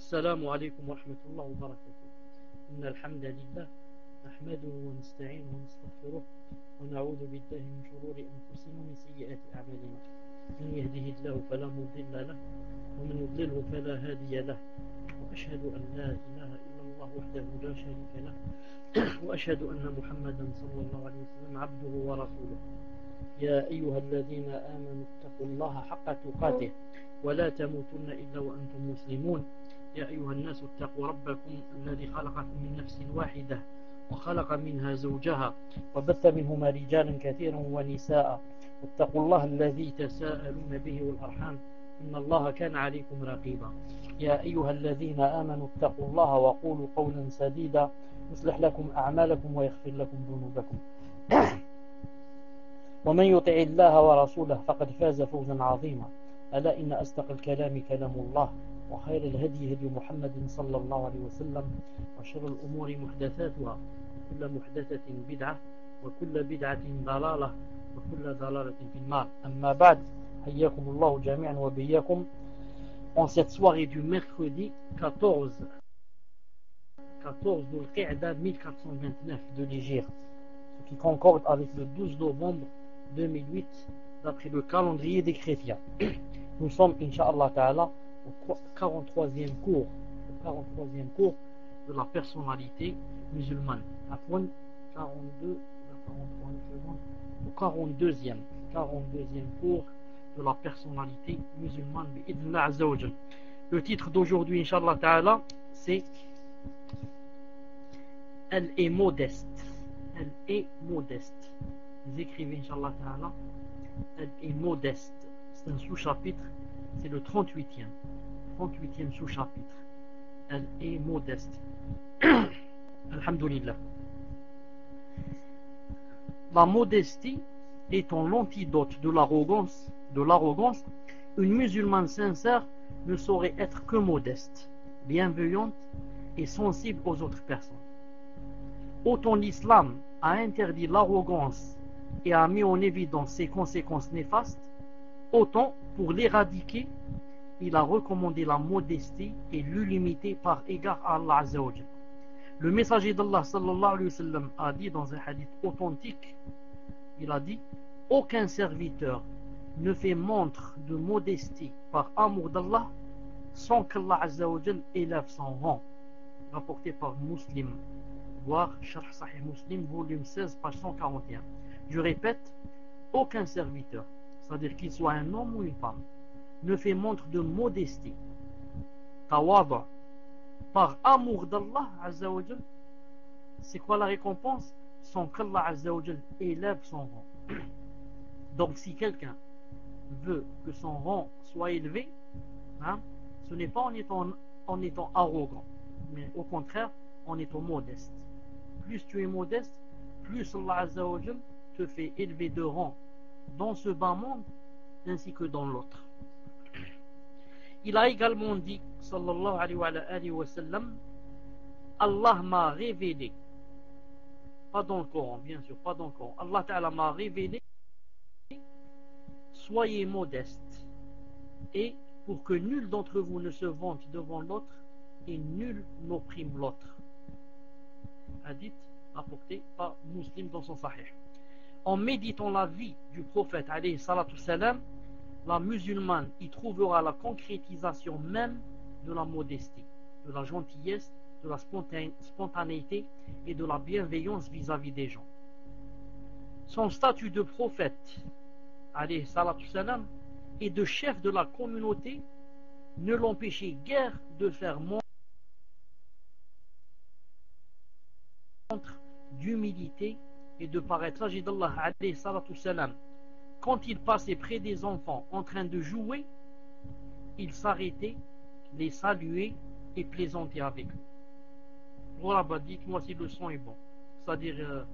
السلام عليكم ورحمة الله وبركاته. إن الحمد لله نحمده ونستعينه ونستغفره ونعوذ بالله من شرور أنفسنا ومن سيئات أعمالنا. من يهده الله فلا مضل له ومن يضلله فلا هادي له، وأشهد أن لا إله إلا الله وحده لا شريك له، وأشهد أن محمدا صلى الله عليه وسلم عبده ورسوله. يا أيها الذين آمنوا اتقوا الله حق تقاته ولا تموتن إلا وأنتم مسلمون. يا أيها الناس اتقوا ربكم الذي خلقكم من نفس واحدة وخلق منها زوجها وبث منهما رجالا كثيرا ونساء، واتقوا الله الذي تساءلون به والأرحام إن الله كان عليكم رقيبا. يا أيها الذين آمنوا اتقوا الله وقولوا قولا سديدا يصلح لكم أعمالكم ويغفر لكم ذنوبكم. ومن يطع الله ورسوله فقد فاز فوزا عظيما. ألا إن أصدق الكلام كلام الله، وخير الهدي هدي محمد صلى الله عليه وسلم، وشر الأمور محدثاتها، كل محدثة بدعة وكل بدعة ضلالة وكل ضلالة في النار. أما بعد، حياكم الله جميعا وبياكم en cette soirée du mercredi 14 Dhul Qa'da 1429 de l'Hégire, ce qui concorde avec le 12 novembre 2008 d'après le calendrier des chrétiens. Nous sommes, Inch'Allah Ta'ala, au 43e cours de la personnalité musulmane. Afwan, 42e cours de la personnalité musulmane. Bi'idhnillah Azza wa Jal. Le titre d'aujourd'hui, Inch'Allah Ta'ala, c'est Elle est modeste. Elle est modeste. Vous écrivez, Inch'Allah Ta'ala, Elle est modeste. C'est un sous-chapitre, c'est le 38e sous-chapitre. Elle est modeste. Alhamdulillah. La modestie étant l'antidote de l'arrogance, une musulmane sincère ne saurait être que modeste, bienveillante et sensible aux autres personnes. Autant l'islam a interdit l'arrogance et a mis en évidence ses conséquences néfastes, autant pour l'éradiquer, il a recommandé la modestie et l'humilité par égard à Allah Azza wa Jal. Le messager d'Allah sallallahu alayhi wa sallam a dit dans un hadith authentique, il a dit: aucun serviteur ne fait montre de modestie par amour d'Allah sans qu'Allah Azza wa Jal élève son rang. Rapporté par Muslim, voir Sharh Sahih Muslim, volume 16, page 141. Je répète, aucun serviteur, c'est-à-dire qu'il soit un homme ou une femme, ne fait montre de modestie, tawada, par amour d'Allah Azza wa Jal. C'est quoi la récompense? Sans qu'Allah Azza wa Jal élève son rang. Donc si quelqu'un veut que son rang soit élevé, ce n'est pas en étant arrogant, mais au contraire en étant modeste. Plus tu es modeste, plus Allah Azza wa Jal te fait élever de rang dans ce bas monde ainsi que dans l'autre. Il a également dit, sallallahu alayhi wa sallam, Allah m'a révélé, pas dans le Coran, bien sûr, pas dans le Coran, Allah Ta'ala m'a révélé, soyez modestes, et pour que nul d'entre vous ne se vante devant l'autre, et nul n'opprime l'autre. Hadith rapporté par Muslim dans son Sahih. En méditant la vie du prophète alayhi salatu salam, la musulmane y trouvera la concrétisation même de la modestie, de la gentillesse, de la spontanéité et de la bienveillance vis-à-vis des gens. Son statut de prophète alayhi salatu salam et de chef de la communauté ne l'empêchait guère de faire montre d'humilité et de paraître âgé d'Allah alayhi salatu salam. Quand il passait près des enfants en train de jouer, il s'arrêtait, les saluait et plaisantait avec eux. Voilà, dites-moi si le son est bon. C'est-à-dire,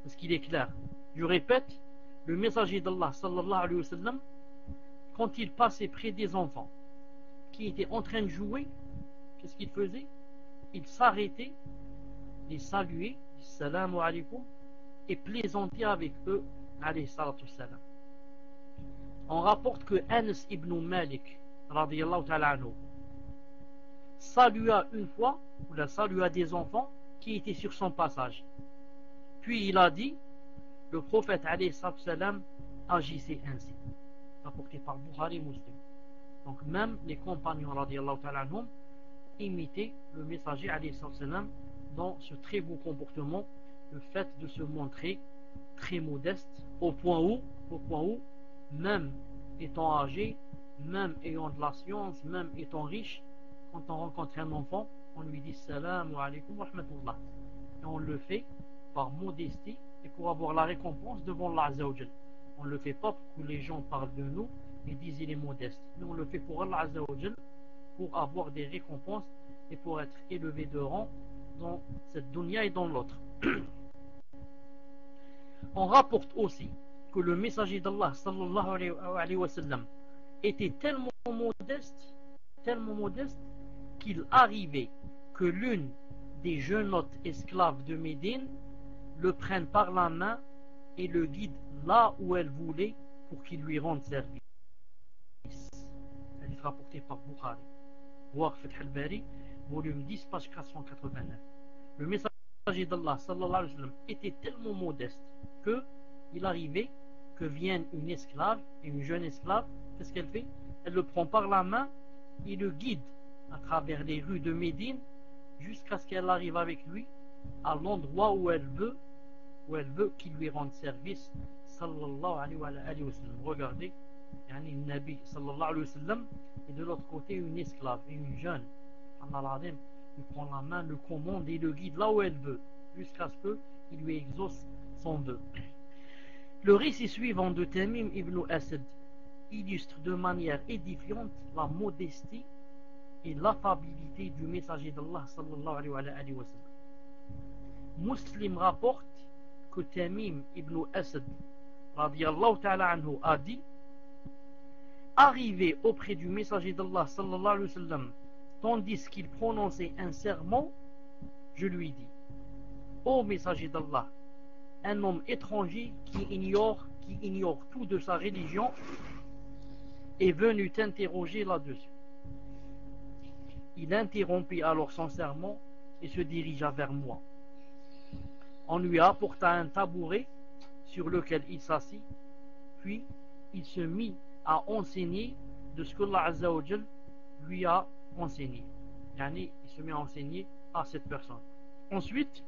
est-ce qu'il est clair? Je répète, le messager d'Allah sallallahu alayhi wa sallam, quand il passait près des enfants qui étaient en train de jouer, qu'est-ce qu'il faisait? Il s'arrêtait, les saluait, Assalamu alaykum, et plaisantait avec eux. On rapporte que Anas ibn Malik radiyallahu ta'ala anhu salua une fois, ou la salua des enfants qui étaient sur son passage. Puis il a dit, le prophète alayhi salam agissait ainsi. Rapporté par Bukhari Muslim. Donc même les compagnons radiyallahu ta'ala anhum imitaient le messager alayhi salam dans ce très beau comportement, le fait de se montrer très modeste, au point où, même étant âgé, même ayant de la science, même étant riche, quand on rencontre un enfant, on lui dit salam alaykum wa rahmatullah. Et on le fait par modestie et pour avoir la récompense devant Allah Azza wa Jal. On ne le fait pas pour que les gens parlent de nous et disent il est modeste. Mais on le fait pour Allah Azza wa Jal, pour avoir des récompenses et pour être élevé de rang dans cette dunya et dans l'autre. On rapporte aussi que le messager d'Allah sallallahu alayhi wa sallam était tellement modeste qu'il arrivait que l'une des jeunottes esclaves de Médine le prenne par la main et le guide là où elle voulait pour qu'il lui rende service. Elle est rapportée par Bukhari. Voir Fath al-Bari, volume 10, page 489. Le messager d'Allah sallallahu alayhi wa sallam était tellement modeste que il arrivait que vienne une esclave, une jeune esclave, qu'est-ce qu'elle fait? Elle le prend par la main et le guide à travers les rues de Médine jusqu'à ce qu'elle arrive avec lui à l'endroit où elle veut qu'il lui rende service sallallahu alayhi wa sallam. Regardez, le Nabi sallallahu alayhi wa sallam et de l'autre côté une esclave, une jeune, il prend la main, le commande et le guide là où elle veut jusqu'à ce qu'il lui exauce son vœu. Le récit suivant de Tamim ibn Asad illustre de manière édifiante la modestie et l'affabilité du messager d'Allah sallallahu alayhi wa sallam. Muslim rapporte que Tamim ibn Asad radiyallahu ta'ala anhu a dit, arrivé auprès du messager d'Allah sallallahu alayhi wa sallam tandis qu'il prononçait un serment, je lui dis, ô messager d'Allah, un homme étranger qui ignore tout de sa religion est venu t'interroger là-dessus. Il interrompit alors son sermon et se dirigea vers moi. On lui apporta un tabouret sur lequel il s'assit, puis il se mit à enseigner de ce que Allah Azza wa Jal lui a enseigné. Il se met à enseigner à cette personne. Ensuite,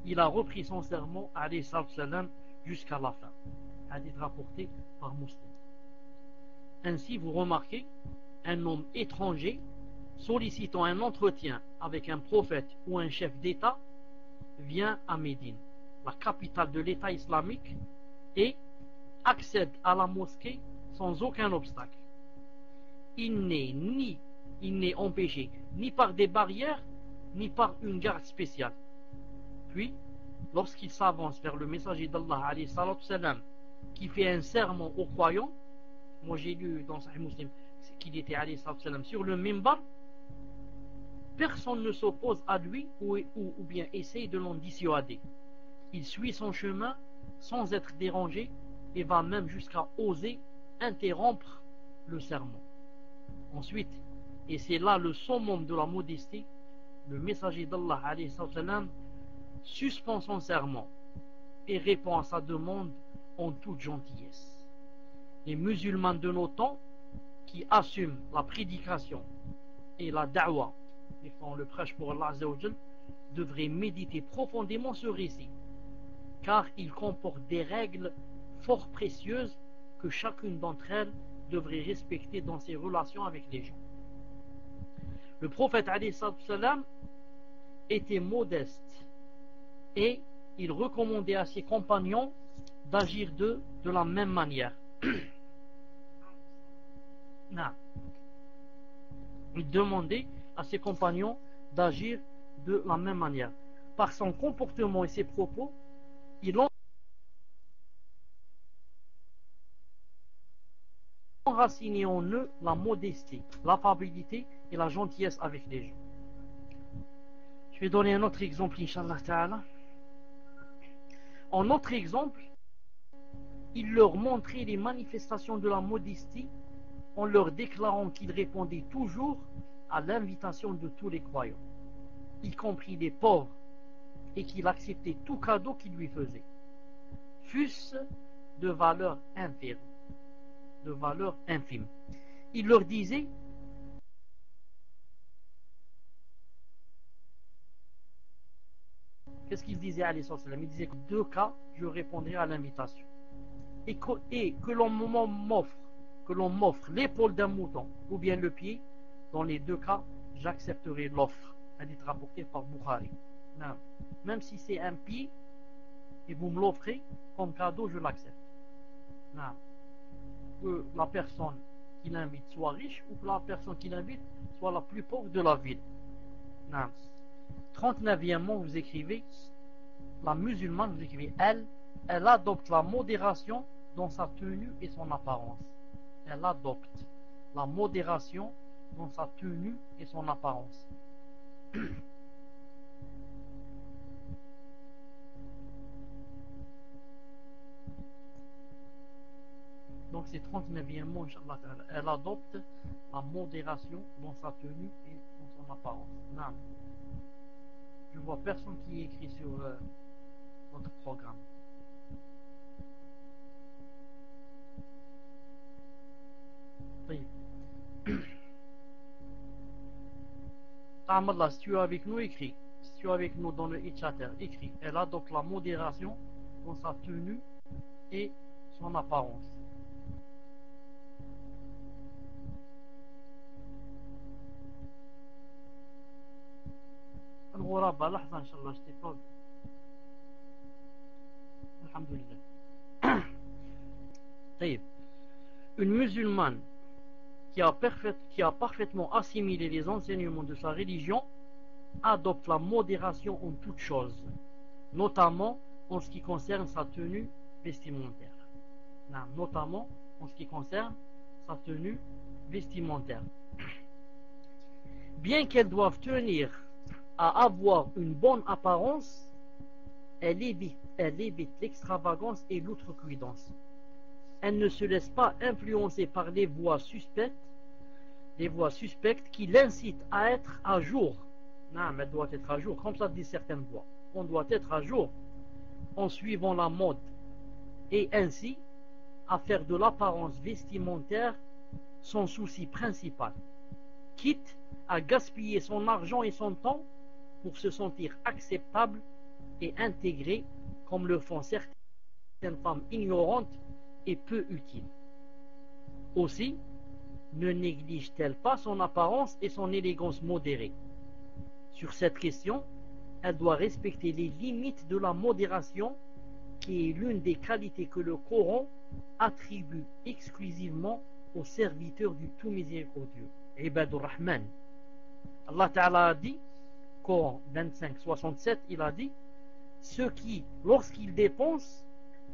il a repris son sermon alayhi salam jusqu'à la fin. Hadith rapporté par Muslim. Ainsi, vous remarquez, un homme étranger sollicitant un entretien avec un prophète ou un chef d'État vient à Médine, la capitale de l'État islamique, et accède à la mosquée sans aucun obstacle. Il n'est empêché ni par des barrières ni par une garde spéciale. Puis, lorsqu'il s'avance vers le messager d'Allah alayhi salam, qui fait un sermon aux croyants, moi j'ai lu dans Sahih Muslim qu'il était alayhi salam sur le minbar, personne ne s'oppose à lui ou bien essaye de l'en dissuader. Il suit son chemin sans être dérangé et va même jusqu'à oser interrompre le sermon. Ensuite, et c'est là le summum de la modestie, le messager d'Allah alayhi salam suspend son sermon et répond à sa demande en toute gentillesse. Les musulmans de nos temps qui assument la prédication et la da'wa et font le prêche pour Allah Azza wa Jal devraient méditer profondément ce récit, car il comporte des règles fort précieuses que chacune d'entre elles devrait respecter dans ses relations avec les gens. Le prophète alayhi salam était modeste et il recommandait à ses compagnons d'agir de la même manière. Il demandait à ses compagnons d'agir de la même manière. Par son comportement et ses propos, il enracinait en eux la modestie, l'affabilité et la gentillesse avec les gens. Je vais donner un autre exemple, Inch'Allah Ta'ala. En autre exemple, il leur montrait les manifestations de la modestie en leur déclarant qu'ils répondaient toujours à l'invitation de tous les croyants, y compris les pauvres, et qu'il acceptait tout cadeau qu'il lui faisait, fût-ce de valeur infime. Il leur disait: qu'est-ce qu'il disait alayhi salam? Il disait que 2 cas, je répondrai à l'invitation. Et que l'on m'offre l'épaule d'un mouton ou bien le pied, dans les 2 cas, j'accepterai l'offre. Hadith rapporté par Bukhari. Non. Même si c'est un pied et vous me l'offrez comme cadeau, je l'accepte. Non. Que la personne qui l'invite soit riche ou que la personne qui l'invite soit la plus pauvre de la ville. Non. 39e, vous écrivez: la musulmane, vous écrivez, elle adopte la modération dans sa tenue et son apparence. Elle adopte la modération dans sa tenue et son apparence. Donc c'est 39e mot, Inch'Allah. Elle adopte la modération dans sa tenue et dans son apparence. Non. Je vois personne qui écrit sur notre programme. Oui. Ahmadallah, si tu es avec nous, écris. Si tu es avec nous dans le e-chatter, écris. Elle adopte la modération dans sa tenue et son apparence. الغرابة لحظة إن شاء الله اشتفاق. الحمد لله. طيب. Une musulmane qui a parfaitement assimilé les enseignements de sa religion adopte la modération en toutes choses, notamment en ce qui concerne sa tenue vestimentaire. Non, notamment en ce qui concerne sa tenue vestimentaire. Bien qu'elle doive tenir à avoir une bonne apparence, elle évite l'extravagance et l'outrecuidance. Elle ne se laisse pas influencer par les voix suspectes qui l'incitent à être à jour. Non, mais elle doit être à jour, comme ça dit certaines voix. On doit être à jour en suivant la mode et ainsi à faire de l'apparence vestimentaire son souci principal, quitte à gaspiller son argent et son temps pour se sentir acceptable et intégré, comme le font certaines femmes ignorantes et peu utiles. Aussi, ne néglige-t-elle pas son apparence et son élégance modérée? Sur cette question, elle doit respecter les limites de la modération, qui est l'une des qualités que le Coran attribue exclusivement aux serviteurs du tout miséricordieux, Ibadur Rahman. Allah Ta'ala a dit, Coran 25, 67, il a dit: ceux qui, lorsqu'ils dépensent,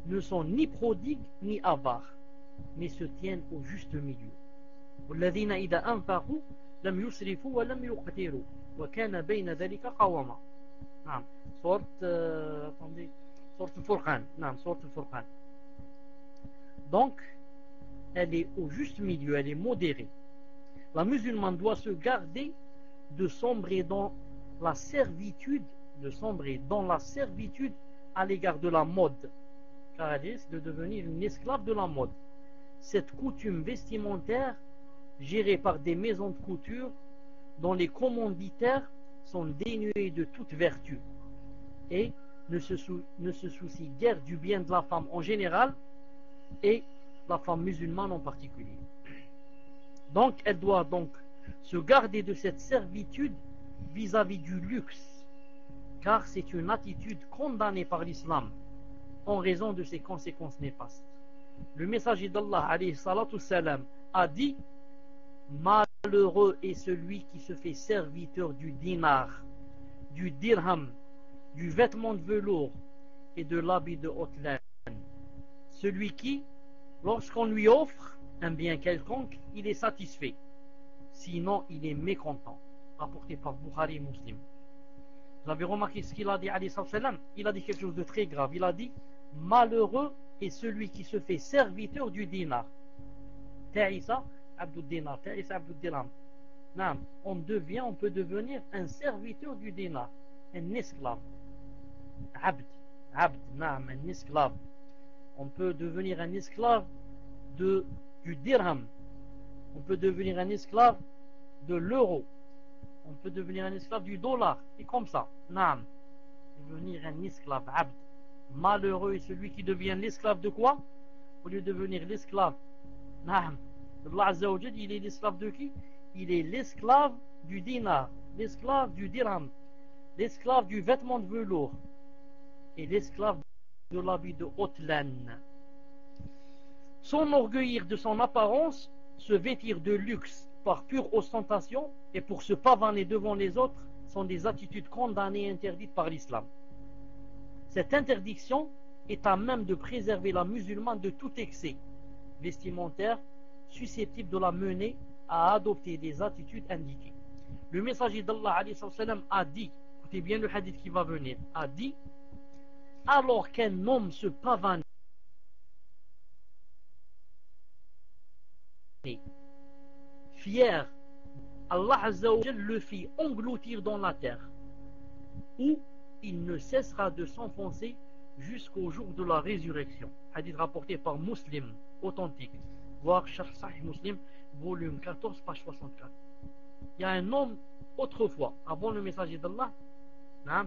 ne sont ni prodigues ni avares, mais se tiennent au juste milieu. والذين إذا أنفقوا لم يسرفوا ولم يقتروا وكان بين ذلك قواما. نعم سورة الفرقان. نعم سورة الفرقان. Donc elle est au juste milieu, elle est modérée. La musulmane doit se garder de sombrer dans la servitude, à l'égard de la mode, car elle risque de devenir une esclave de la mode. Cette coutume vestimentaire, gérée par des maisons de couture dont les commanditaires sont dénués de toute vertu et ne se soucient guère du bien de la femme en général et la femme musulmane en particulier. Donc elle doit donc se garder de cette servitude vis-à-vis du luxe, car c'est une attitude condamnée par l'islam en raison de ses conséquences néfastes. Le messager d'Allah alayhi salatu salam a dit: malheureux est celui qui se fait serviteur du dinar, du dirham, du vêtement de velours et de l'habit de haute laine. Celui qui, lorsqu'on lui offre un bien quelconque, il est satisfait, sinon il est mécontent. Rapporté par Bukhari et Muslim. Vous avez remarqué ce qu'il a dit alayhi salam? Il a dit quelque chose de très grave. Il a dit: malheureux est celui qui se fait serviteur du dinar. Ta'isa abdul dinar, ta'isa abdul dirham. Non, on peut devenir un serviteur du dinar, un esclave. Abd, naam, un esclave. On peut devenir un esclave du dirham. On peut devenir un esclave de l'euro. On peut devenir un esclave du dollar. Et comme ça, naam. Devenir un esclave, abd. Malheureux est celui qui devient l'esclave de quoi? Au lieu de devenir l'esclave, naam. Allah Azza wa Jal, il est l'esclave de qui? Il est l'esclave du dinar, l'esclave du dirham, l'esclave du vêtement de velours et l'esclave de l'habit de haute laine. S'enorgueillir de son apparence, se vêtir de luxe par pure ostentation et pour se pavaner devant les autres sont des attitudes condamnées et interdites par l'islam. Cette interdiction est à même de préserver la musulmane de tout excès vestimentaire susceptible de la mener à adopter des attitudes indiquées. Le messager d'Allah a dit, écoutez bien le hadith qui va venir, a dit, alors qu'un homme se pavane fier, Allah Azza wa Jal le fit engloutir dans la terre, où il ne cessera de s'enfoncer jusqu'au jour de la résurrection. Hadith rapporté par Muslim, authentique. Voir Sharh Sahih Muslim, volume 14, page 64. Il y a un homme, autrefois, avant le messager d'Allah,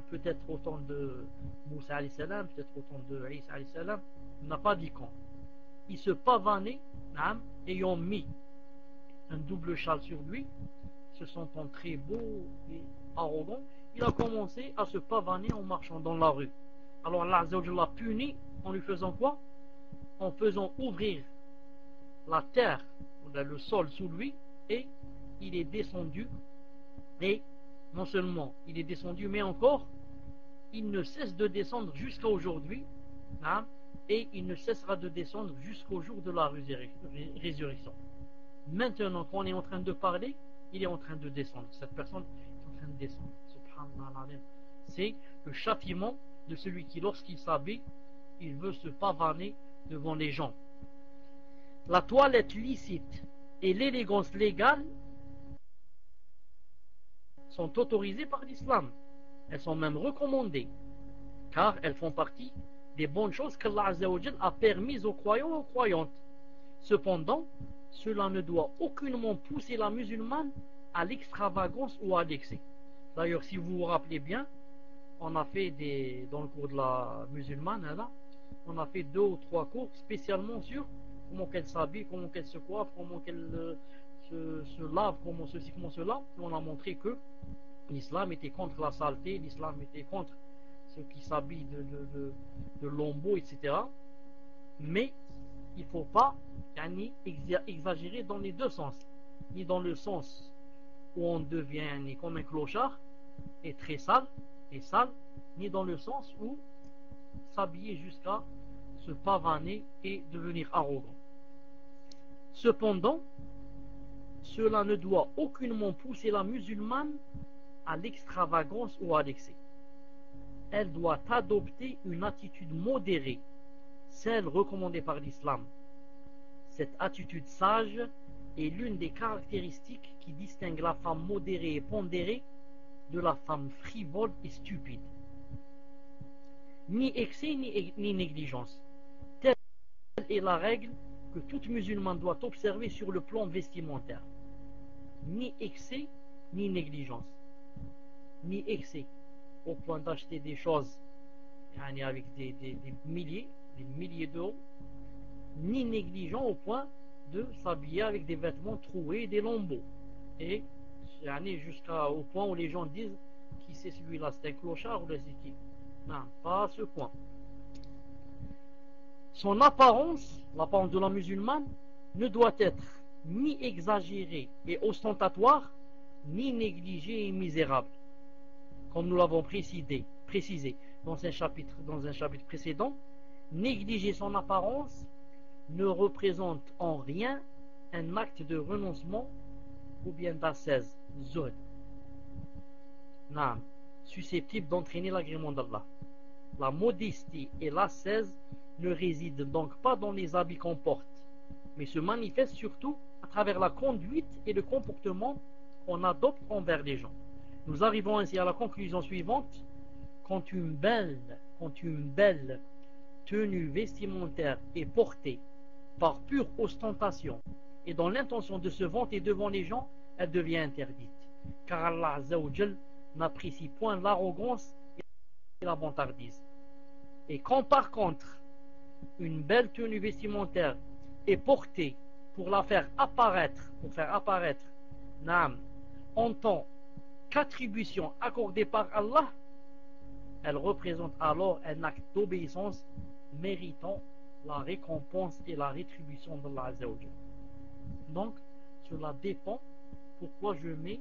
peut-être au temps de Moussa alayhi salam, peut-être au temps de Isa alayhi salam, il n'a pas dit quand. Il se pavanait, ayant mis un double châle sur lui, se sentant très beau et arrogant, il a commencé à se pavaner en marchant dans la rue. Alors Allah Azza wa Jalla l'a puni en lui faisant quoi? En faisant ouvrir la terre, le sol sous lui, et il est descendu, et non seulement il est descendu, mais encore il ne cesse de descendre jusqu'à aujourd'hui, et il ne cessera de descendre jusqu'au jour de la résurrection. Maintenant qu'on est en train de parler, il est en train de descendre. Cette personne est en train de descendre. Subhanallah. C'est le châtiment de celui qui, lorsqu'il s'habille, il veut se pavaner devant les gens. La toilette licite et l'élégance légale sont autorisées par l'islam. Elles sont même recommandées, car elles font partie des bonnes choses qu'Allah Azza wa Jal a permises aux croyants et aux croyantes. Cependant, cela ne doit aucunement pousser la musulmane à l'extravagance ou à l'excès. D'ailleurs, si vous vous rappelez bien, on a fait dans le cours de la musulmane, on a fait 2 ou 3 cours spécialement sur comment qu'elle s'habille, comment qu'elle se coiffe, comment qu'elle se lave, comment ceci, comment cela. Et on a montré que l'islam était contre la saleté, l'islam était contre ceux qui s'habillent de lambeaux, etc. Mais il ne faut pas exagérer dans les deux sens, ni dans le sens où on devient comme un clochard et très sale, ni dans le sens où s'habiller jusqu'à se pavaner et devenir arrogant. Cependant, cela ne doit aucunement pousser la musulmane à l'extravagance ou à l'excès. Elle doit adopter une attitude modérée, celle recommandée par l'islam. Cette attitude sage est l'une des caractéristiques qui distinguent la femme modérée et pondérée de la femme frivole et stupide. Ni excès ni négligence. Telle est la règle que toute musulmane doit observer sur le plan vestimentaire. Ni excès ni négligence. Ni excès au point d'acheter des choses avec des milliers d'euros, ni négligent au point de s'habiller avec des vêtements troués et des lambeaux. Et jusqu'au point où les gens disent qui c'est celui-là, c'est un clochard ou c'est qui? Non, pas à ce point. Son apparence, l'apparence de la musulmane, ne doit être ni exagérée et ostentatoire, ni négligée et misérable, comme nous l'avons précisé dans un chapitre précédent. Négliger son apparence ne représente en rien un acte de renoncement ou bien d'ascèse, zuhd, susceptible d'entraîner l'agrément d'Allah. La modestie et l'ascèse ne résident donc pas dans les habits qu'on porte, mais se manifestent surtout à travers la conduite et le comportement on adopte envers les gens. Nous arrivons ainsi à la conclusion suivante. Quand une belle tenue vestimentaire est portée par pure ostentation et dans l'intention de se vanter devant les gens, elle devient interdite. Car Allah Azza wa Jal n'apprécie point l'arrogance et la vantardise. Et quand par contre, une belle tenue vestimentaire est portée pour faire apparaître en tant qu'attribution accordée par Allah, elle représente alors un acte d'obéissance méritant la récompense et la rétribution d'Allah Azza wa Jal. Donc, cela dépend pourquoi je mets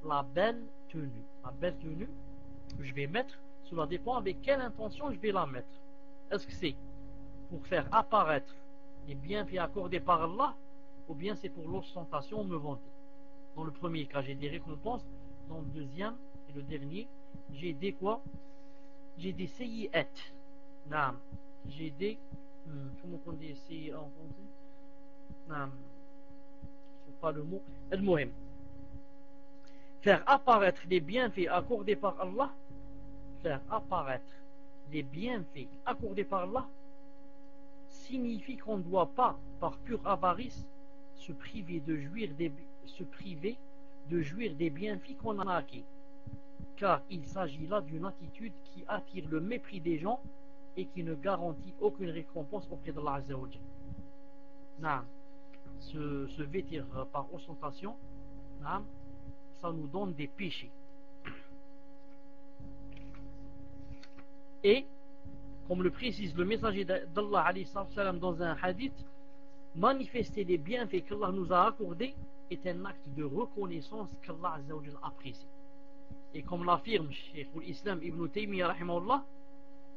la belle tenue. La belle tenue, je vais mettre, cela dépend avec quelle intention je vais la mettre. Est-ce que c'est pour faire apparaître les bienfaits accordés par Allah, ou bien c'est pour l'ostentation, me vanter? Dans le premier cas, j'ai des récompenses. Dans le deuxième et le dernier, j'ai des quoi? J'ai des sayyi'at. J'ai des... comment on dit sayyi'at en français? Je ne sais pas le mot. Al-Muhim. Faire apparaître les bienfaits accordés par Allah, signifie qu'on ne doit pas, par pure avarice, se priver de jouir des bienfaits qu'on a acquis. Car il s'agit là d'une attitude qui attire le mépris des gens et qui ne garantit aucune récompense auprès d'Allah Azza wa Jal. Se vêtir par ostentation, ça nous donne des péchés. Et, comme le précise le messager d'Allah alayhi salam dans un hadith, manifester les bienfaits qu'Allah nous a accordés est un acte de reconnaissance qu'Allah Azza wa Jal apprécie. Et comme l'affirme Cheikh l'Islam Ibn Taymiyyah rahimahullah,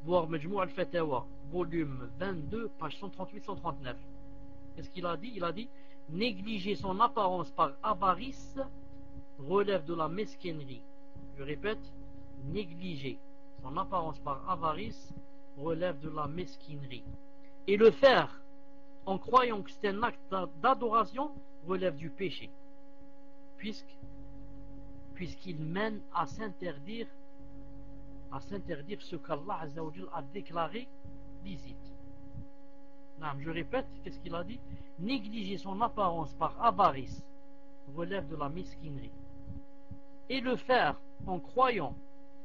voir Majmou' al-Fatawa, volume 22, page 138-139. Qu'est-ce qu'il a dit? Il a dit: négliger son apparence par avarice relève de la mesquinerie. Je répète, négliger son apparence par avarice relève de la mesquinerie. Et le faire en croyant que c'est un acte d'adoration relève du péché, puisqu'il mène à s'interdire ce qu'Allah Azza wa Jal a déclaré licite. Je répète, qu'est-ce qu'il a dit? Négliger son apparence par avarice relève de la mesquinerie. Et le faire en croyant,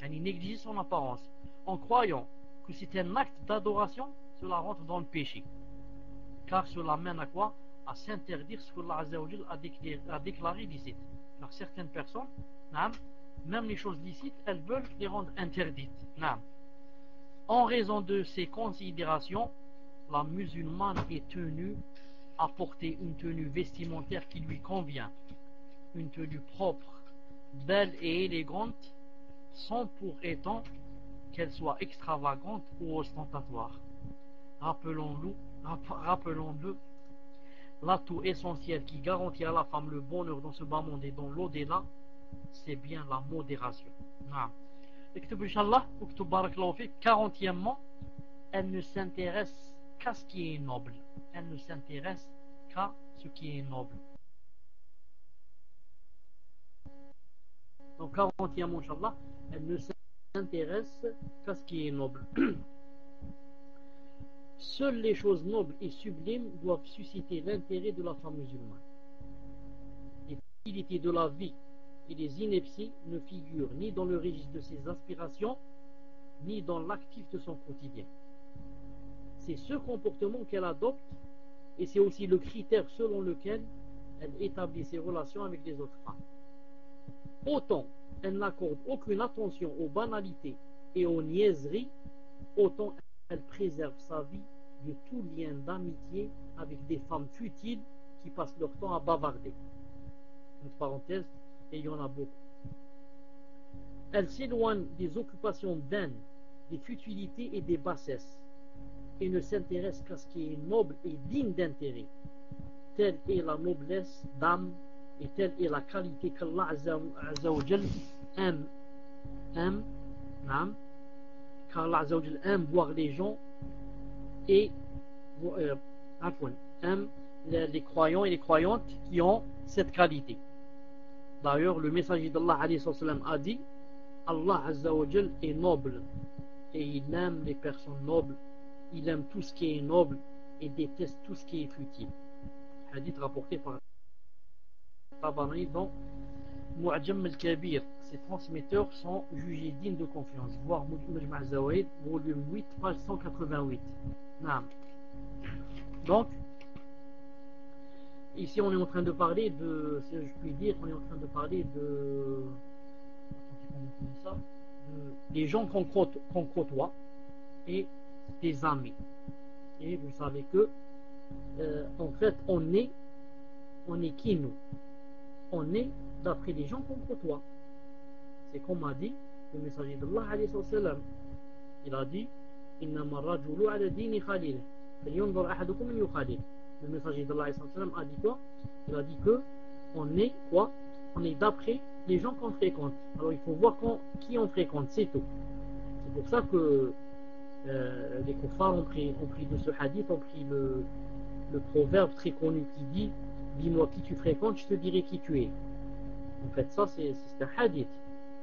négliger son apparence en croyant que c'est un acte d'adoration, cela rentre dans le péché. Car cela mène à quoi? À s'interdire ce que Allah Azza wa Jal a déclaré licite. Car certaines personnes, même les choses licites, elles veulent les rendre interdites. En raison de ces considérations, la musulmane est tenue à porter une tenue vestimentaire qui lui convient, une tenue propre, belle et élégante, sans pour autant qu'elle soit extravagante ou ostentatoire. Rappelons-le, l'atout essentiel qui garantit à la femme le bonheur dans ce bas monde et dans l'au-delà, c'est bien la modération. Ektub Inch'Allah, Ektub Barakallahu Fik. 40e, elle ne s'intéresse qu'à ce qui est noble. Elle ne s'intéresse qu'à ce qui est noble. Donc 40e, Inch'Allah, elle ne s'intéresse qu'à ce qui est noble. Seules les choses nobles et sublimes doivent susciter l'intérêt de la femme musulmane. Les facilités de la vie et les inepties ne figurent ni dans le registre de ses aspirations, ni dans l'actif de son quotidien. C'est ce comportement qu'elle adopte, et c'est aussi le critère selon lequel elle établit ses relations avec les autres femmes. Autant elle n'accorde aucune attention aux banalités et aux niaiseries, autant elle préserve sa vie de tout lien d'amitié avec des femmes futiles qui passent leur temps à bavarder. Entre parenthèses, et il y en a beaucoup. Elle s'éloigne des occupations vaines, des futilités et des bassesses, et ne s'intéresse qu'à ce qui est noble et digne d'intérêt. Telle est la noblesse d'âme, et telle est la qualité qu'Allah Azza wa Jal aime, car Allah Azza wa Jal aime voir les gens et aime les croyants et les croyantes qui ont cette qualité. D'ailleurs, le messager d'Allah a dit, Allah Azza wa Jal est noble et il aime les personnes nobles, il aime tout ce qui est noble et déteste tout ce qui est futile. Hadith rapporté par Tabarani dans Mu'jam al-Kabir. Ses transmetteurs sont jugés dignes de confiance. Voir Mujma' al-Zawaid, volume 8, page 188. Naam. Donc, ici on est en train de parler de, si je puis dire, on est en train de parler de des gens qu'on côtoie et des amis. Et vous savez que en fait on est qui nous? On est d'après les gens qu'on côtoie. C'est comme a dit le messager d'Allah alayhi salam. Il a dit innama rajulu ala dini khalil falyanzur ahadukum man yukhalil. Le messager d'Allah alayhi salam a dit quoi? Il a dit que on est quoi? On est d'après les gens qu'on fréquente. Alors il faut voir qui on fréquente, c'est tout. C'est pour ça que les kuffars ont pris de ce hadith, ont pris le proverbe très connu qui dit dis-moi qui tu fréquentes, je te dirai qui tu es. En fait, ça c'est un hadith.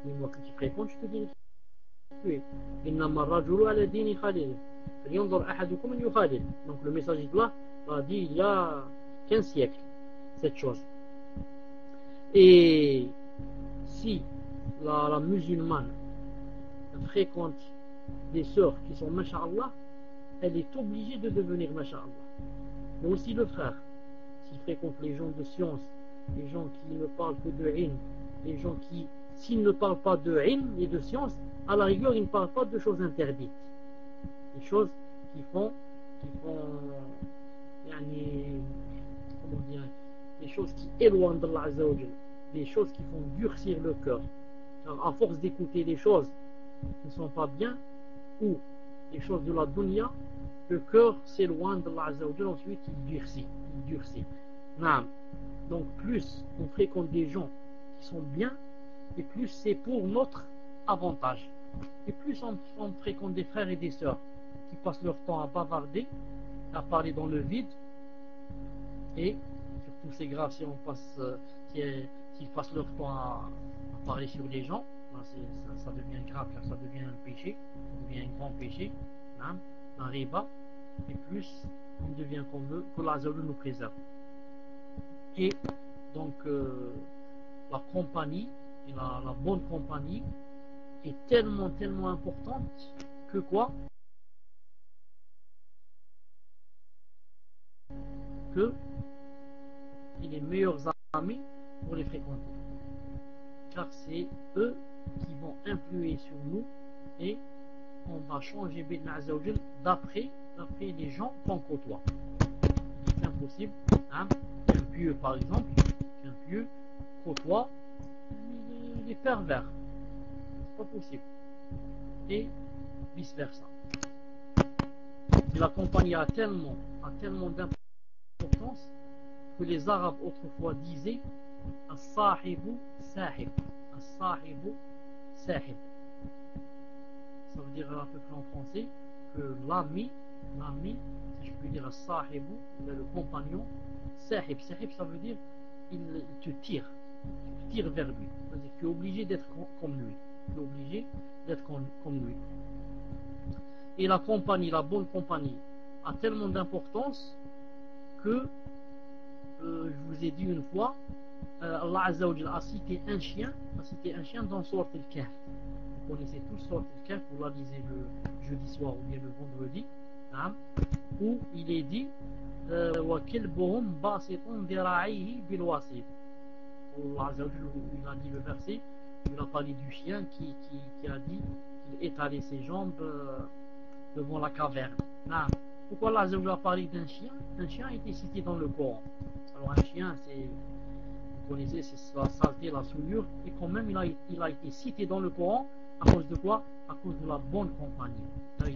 Dis-moi qui tu fréquentes, je te dirai qui tu es. Innama rajulu ala dini khalil falyanzur ahadukum man yukhalil. Donc le messager de là a dit il y a 15 siècles cette chose. Et si la musulmane fréquente des sœurs qui sont masha'Allah, elle est obligée de devenir masha'Allah. Mais aussi le frère, s'il fréquente les gens de science, les gens qui ne parlent que de ilm, les gens qui, s'ils ne parlent pas de ilm et de science, à la rigueur, ils ne parlent pas de choses interdites. Des choses qui font comment dire, des choses qui éloignent d'Allah Azza wa Jal, des choses qui font durcir le cœur. Car à force d'écouter des choses qui ne sont pas bien, ou les choses de la dunya, le cœur s'éloigne d'Allah Azza wa Jal, ensuite il durcit. Donc plus on fréquente des gens qui sont bien, et plus c'est pour notre avantage. Et plus on fréquente des frères et des sœurs qui passent leur temps à bavarder, à parler dans le vide, et surtout c'est grave si on passe s'ils passent leur temps à parler sur les gens, ça devient grave, car ça devient un péché, ça devient un grand péché, un riba, et plus on devient comme eux, que l'Azza nous préserve. Et donc la compagnie, et la bonne compagnie est tellement importante que quoi? Que et les meilleurs amis pour les fréquenter, car c'est eux qui vont influer sur nous et on va changer d'après les gens qu'on côtoie. C'est impossible qu'un pieux par exemple, qu'un pieux côtoie les pervers, c'est pas possible, et vice versa. Et la compagnie a tellement d'importance que les Arabes autrefois disaient as-sahibu sahib, as-sahibu sahib. Ça veut dire à peu près en français que l'ami, si je peux dire as-sahibu, le compagnon, sahib, ça veut dire il te tire vers lui. C'est-à-dire que tu es obligé d'être comme lui. Et la compagnie, la bonne compagnie, a tellement d'importance que je vous ai dit une fois, Allah Azza wa Jalla a cité un chien dans Sourate Al-Kahf. Vous connaissez tous Sourate Al-Kahf, vous la lisez le jeudi soir ou bien le vendredi, où il est dit wa kilbuhum basitun dhira'ihi bil wasit. Allah Azza wa Jalla, il a dit le verset, il a parlé du chien qui a dit qu'il étalait ses jambes devant la caverne. Pourquoi Allah Azza wa Jalla a parlé d'un chien? Un chien a été cité dans le Coran. Alors un chien, vous connaissez, c'est la saleté, la souillure, et quand même il a été cité dans le Coran à cause de quoi? À cause de la bonne compagnie. Là, il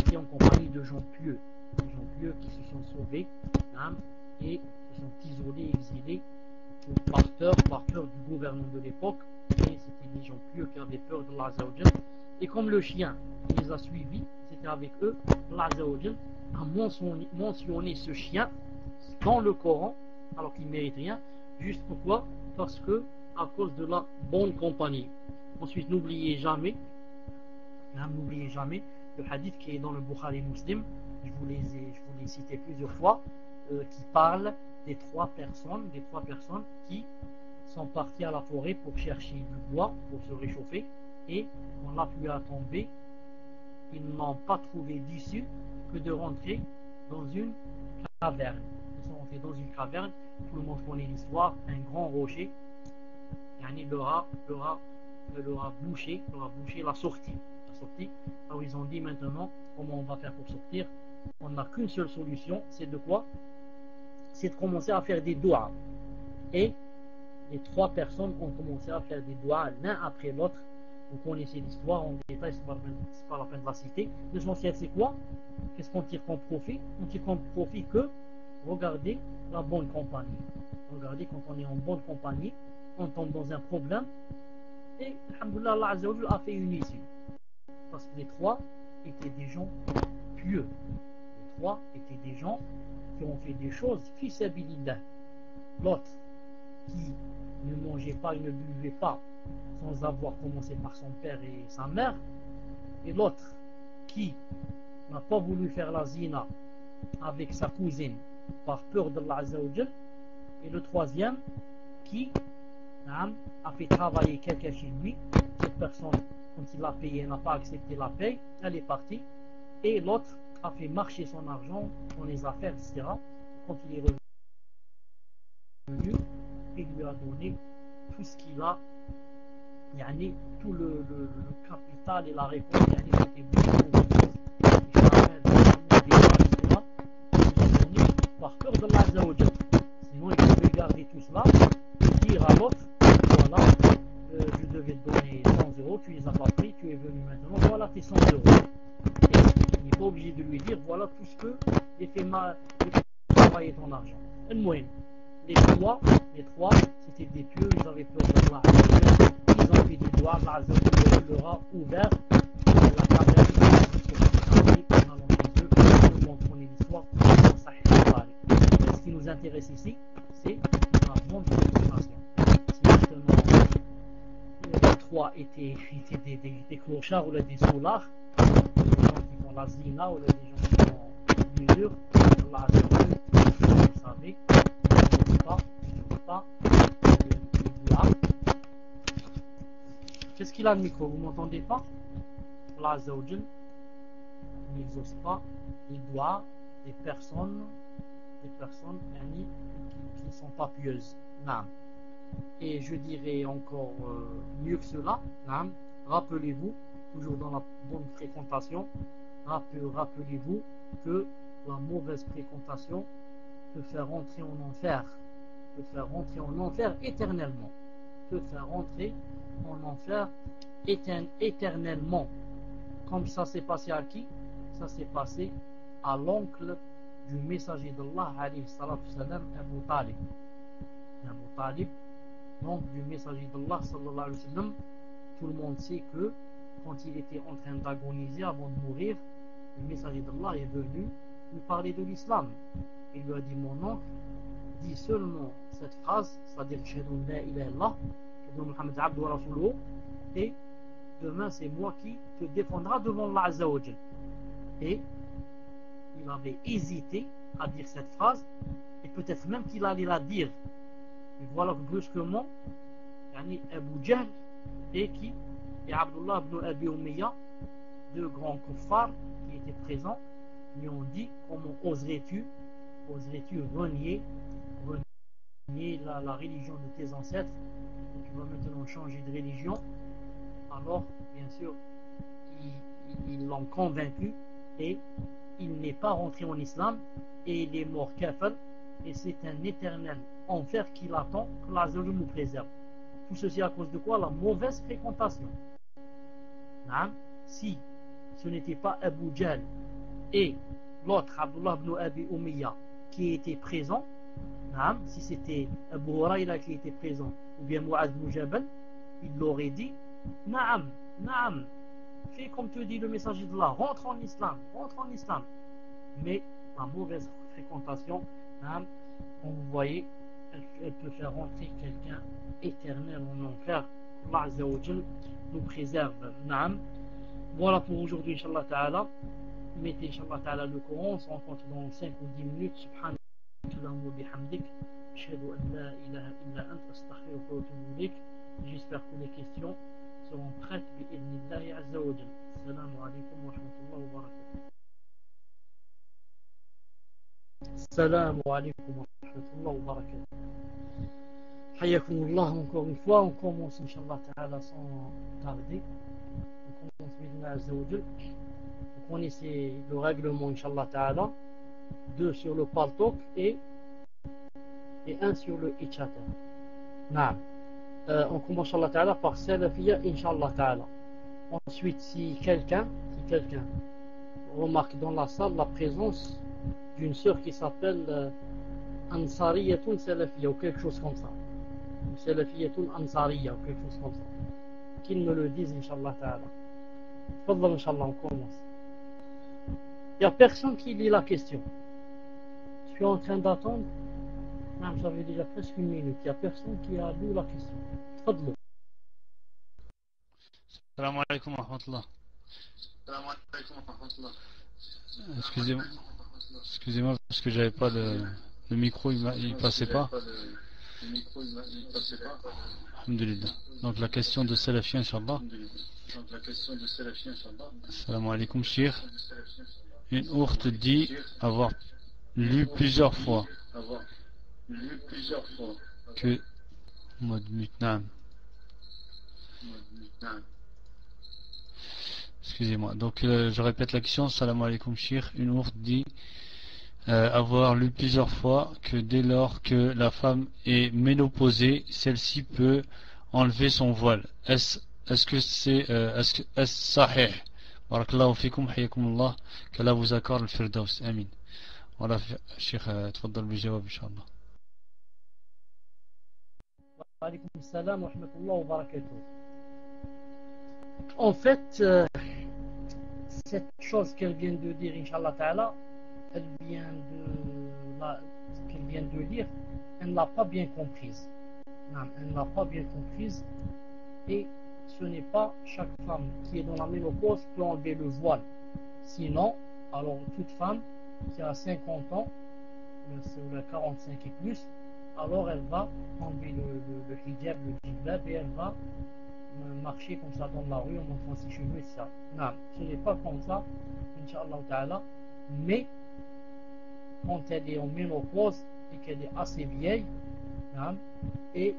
était en compagnie de gens pieux qui se sont sauvés et se sont isolés, exilés par peur du gouvernement de l'époque, et c'était des gens pieux qui avaient peur de l'Azza wa Jalla. Et comme le chien les a suivis, c'était avec eux, l'Azza wa Jalla a mentionné ce chien dans le Coran, alors qu'il ne mérite rien. Juste pourquoi? parce que à cause de la bonne compagnie. Ensuite, n'oubliez jamais le hadith qui est dans le Bukhari Muslim, je vous l'ai cité plusieurs fois, qui parle des trois personnes qui sont parties à la forêt pour chercher du bois pour se réchauffer, et quand la pluie a tombé, ils n'ont pas trouvé d'issue que de rentrer dans une caverne. Ils sont rentrés dans une caverne, tout le monde connaît l'histoire, un grand rocher, leur a bouché la sortie. Alors ils ont dit maintenant, comment on va faire pour sortir? On n'a qu'une seule solution, c'est de quoi? C'est de commencer à faire des doigts. Et les trois personnes ont commencé à faire des doigts l'un après l'autre. Vous connaissez l'histoire en détail, c'est pas la peine de la citer. L'essentiel c'est quoi? Qu'est-ce qu'on tire comme profit? On tire comme profit que, regardez la bonne compagnie. Regardez, quand on est en bonne compagnie, on tombe dans un problème, et alhamdoulilah, Allah Azza wa Jalla a fait une issue. Parce que les trois étaient des gens pieux. Les trois étaient des gens qui ont fait des choses fi sabilillah. L'autre qui ne mangeait pas, il ne buvait pas sans avoir commencé par son père et sa mère, et l'autre qui n'a pas voulu faire la zina avec sa cousine par peur d'Allah Azza wa Jalla, et le troisième qui a fait travailler quelqu'un chez lui. Cette personne, quand il l'a payé, n'a pas accepté la paye, elle est partie, et l'autre a fait marcher son argent dans les affaires, etc. Quand il est revenu, il lui a donné tout ce qu'il a, tout le capital et la réponse, c'était beaucoup par peur de l'Azza wa Jalla. Sinon, il pouvait garder tout cela et dire à l'autre, voilà, je devais te donner 100 euros, tu les as pas pris, tu es venu maintenant, voilà tes 100 euros. Et il n'est pas obligé de lui dire, voilà tout ce que j'ai fait travailler ton argent. Les trois, c'était des pieux, ils avaient peur de Allah, ils ont fait des doigts, Allah leur a ouvert la caverne, en allant chez eux, tout le monde connaît l'histoire, ce qui nous intéresse ici, c'est la bonne préparation. Si maintenant les trois étaient des clochards ou des soulards, des gens qui font la zina ou des gens qui font l'usure, Allah a dit, vous savez, pas le doigt. Qu'est-ce qu'il a le micro? Vous m'entendez pas? Allah Azza wa Jalla n'exauce pas les doigts des personnes qui ne sont pas pieuses. Et je dirais encore mieux que cela, rappelez-vous, toujours dans la bonne fréquentation, rappelez-vous que la mauvaise fréquentation peut faire rentrer en enfer éternellement. Éternellement. Comme ça s'est passé à qui? Ça s'est passé à l'oncle du messager d'Allah, alayhi salatu salam, Abu Talib. Abu Talib, l'oncle du messager d'Allah, sallallahu alayhi wa sallam. Tout le monde sait que quand il était en train d'agoniser avant de mourir, le messager d'Allah est venu lui parler de l'islam. Il lui a dit, mon oncle, dis seulement cette phrase, c'est-à-dire Shahadu la ilaha illallah, Shahadu Muhammad abdu wa rasuluhu, et demain c'est moi qui te défendra devant Allah Azza wa Jalla. Et il avait hésité à dire cette phrase, et peut-être même qu'il allait la dire. Et voilà que brusquement, Abu Jahl et Abdullah ibn Abi Umayya, deux grands kuffars qui étaient présents, lui ont dit, comment oserais-tu renier la religion de tes ancêtres, et tu vas maintenant changer de religion. Alors bien sûr ils l'ont convaincu, et il n'est pas rentré en islam, et il est mort kafir, et c'est un éternel enfer qui l'attend, que l'Azza wa Jalla nous préserve. Tout ceci à cause de quoi? La mauvaise fréquentation. Si ce n'était pas Abu Jahl et l'autre Abdullah ibn Abi Umayya qui était présent, si c'était Abu Hurayra qui était présent, ou bien Mu'adh ibn Jabal, il l'aurait dit, Naam, fais comme te dit le messager d'Allah, rentre en islam. Mais la mauvaise fréquentation, comme vous voyez, elle peut faire rentrer quelqu'un éternel en enfer. Allah Azza wa Jal nous préserve. Naam. Voilà pour aujourd'hui, Inch'Allah Ta'ala. Mettez, Inch'Allah Ta'ala, le Coran. On se rencontre dans 5 ou 10 minutes. Subhanallah wa bihamdik. Ashhadu an la ilaha illa ant astaghfiruka wa atubu ilayk. J'espère que les questions seront prêtes. Bi'idhnillahi Azza wa Jal. Assalamu alaikum wa rahmatullahi wa barakatuh. Assalamu alaikum wa rahmatullahi wa barakatuh. Hayakumullah, encore une fois, on commence Inch'Allah Ta'ala sans tarder. On commence Bidna Azza wa Jal. Vous connaissez le règlement Inch'Allah Ta'ala. 2 sur le paltok et 1 sur le Ichata. Naam. On commence Inch'Allah Ta'ala par Salafiyya Inch'Allah Ta'ala. Ensuite, si quelqu'un remarque dans la salle la présence d'une sœur qui s'appelle Ansariyatun Salafiyya ou quelque chose comme ça. Salafiyatun Ansariyya ou quelque chose comme ça. Qu'ils me le disent Inch'Allah Ta'ala. Fadlan Inch'Allah, on commence. Il n'y a personne qui lit la question. Je suis en train d'attendre. Ça fait déjà presque une minute. Il n'y a personne qui a lu la question. Fadlan. Assalamu alaikum wa rahmatullah. Excusez-moi parce que j'avais pas le micro, il passait pas. Alhamdulillah. Donc la question de Salafien, Inch'Allah. Assalamu alaikum, Cheikh. Une ourte dit avoir lu plusieurs fois que mode mutnam. Excusez-moi. Donc je répète la question. Salam alaikum Cheikh. Une ourte dit avoir lu plusieurs fois que dès lors que la femme est ménopausée, celle-ci peut enlever son voile. Est-ce que c'est sahih? Barakallahu fikum, hayakumullah, qu'Allah vous accorde le firdaus. Amin. Voilà, Cheikh, تفضل بالجواب إن شاء الله. Wa alaykum salam wa rahmatullah wa barakatuh. En fait, cette chose qu'elle vient de dire, Inch'Allah Ta'ala, ce qu'elle vient de lire, elle ne l'a pas bien comprise. Non, elle ne l'a pas bien comprise. Et ce n'est pas chaque femme qui est dans la ménopause peut enlever le voile. Sinon, alors toute femme qui a 50 ans, ou 45 et plus, alors elle va enlever le hijab, le jilbab, et elle va marcher comme ça dans la rue en montrant ses cheveux et ça. Non, ce n'est pas comme ça, Inch'Allah Ta'ala, mais quand elle est en ménopause et qu'elle est assez vieille, non, et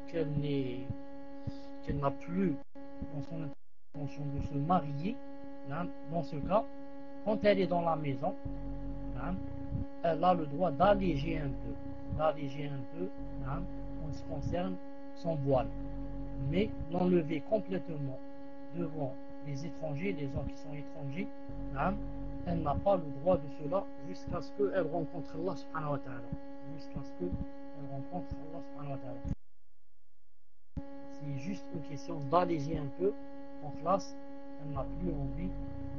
qu'elle n'a plus dans son intention de se marier, non, dans ce cas, quand elle est dans la maison, non, elle a le droit d'alléger un peu, non, en ce qui concerne son voile. Mais l'enlever complètement devant les étrangers, les gens qui sont étrangers, elle n'a pas le droit de cela jusqu'à ce qu'elle rencontre Allah subhanahu wa ta'ala. Jusqu'à ce qu'elle rencontre Allah subhanahu wa ta'ala. C'est juste une question d'alléger un peu. En classe, elle n'a plus envie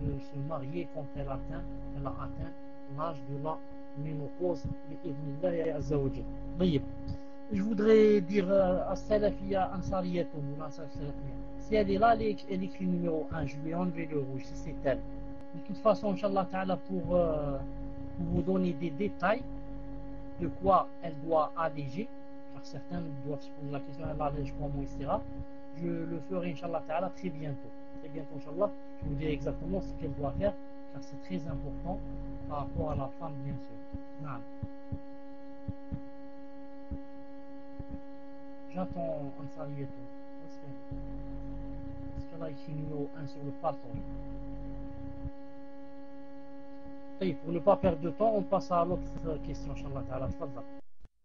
de se marier quand elle a atteint l'âge de la ménopause. Bi'idhnillahi azza wa jalla. Je voudrais dire à Salafiyya Ansariyatun, si elle est là, elle écrit numéro 1, je vais enlever le rouge, si c'est elle. De toute façon, Inch'Allah Ta'ala, pour vous donner des détails de quoi elle doit alléger, car certains doivent se poser la question, elle allège comment, etc. Je le ferai, Inch'Allah Ta'ala, très bientôt. Très bientôt, Inch'Allah, je vous dirai exactement ce qu'elle doit faire, car c'est très important par rapport à la femme, bien sûr. Non. J'attends Ansariyatun. Est-ce qu'elle a écrit numéro 1 sur le parton? Et pour ne pas perdre de temps, on passe à l'autre question, Inch'Allah Ta'ala.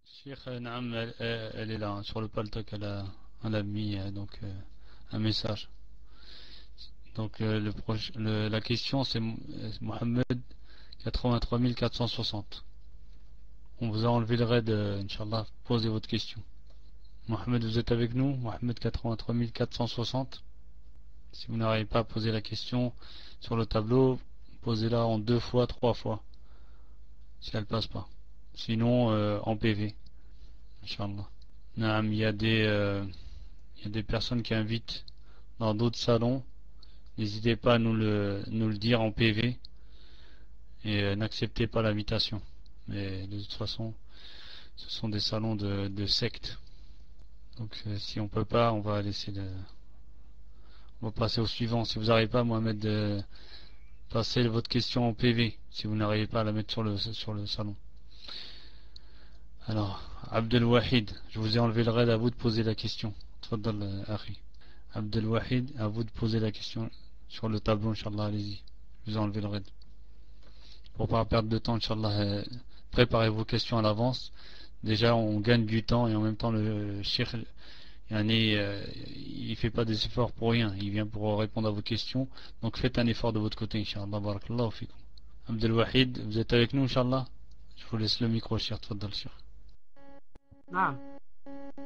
Cheikh, elle est là, sur le paltok, elle a mis donc, un message. Donc la question c'est Mohamed 83 460. On vous a enlevé le raid, Inch'Allah, posez votre question. Mohamed, vous êtes avec nous? Mohamed 83 460. Si vous n'arrivez pas à poser la question sur le tableau, posez-la en 2 fois, 3 fois. Si elle passe pas. Sinon, en PV. Inch'Allah. Naam, il y a des personnes qui invitent dans d'autres salons. N'hésitez pas à nous le dire en PV et n'acceptez pas l'invitation. Mais de toute façon, ce sont des salons de sectes. Donc si on peut pas, on va passer au suivant. Si vous n'arrivez pas, Mohamed, de passer votre question en PV, si vous n'arrivez pas à la mettre sur le salon. Alors, Abdelwahid, je vous ai enlevé le raid, à vous de poser la question. Tfaddal, Akhi. Abdelwahid, à vous de poser la question sur le tableau, Inch'Allah, allez-y. Je vous ai enlevé le raid. Pour pas perdre de temps, Inch'Allah, préparez vos questions à l'avance. Déjà, on gagne du temps et en même temps, le cheikh, il fait pas des efforts pour rien. Il vient pour répondre à vos questions. Donc, faites un effort de votre côté, Inch'Allah. Barakallahu fikum. Abdelwahid, vous êtes avec nous, Inch'Allah? Je vous laisse le micro, cheikh. Tfaddal, cheikh. Non,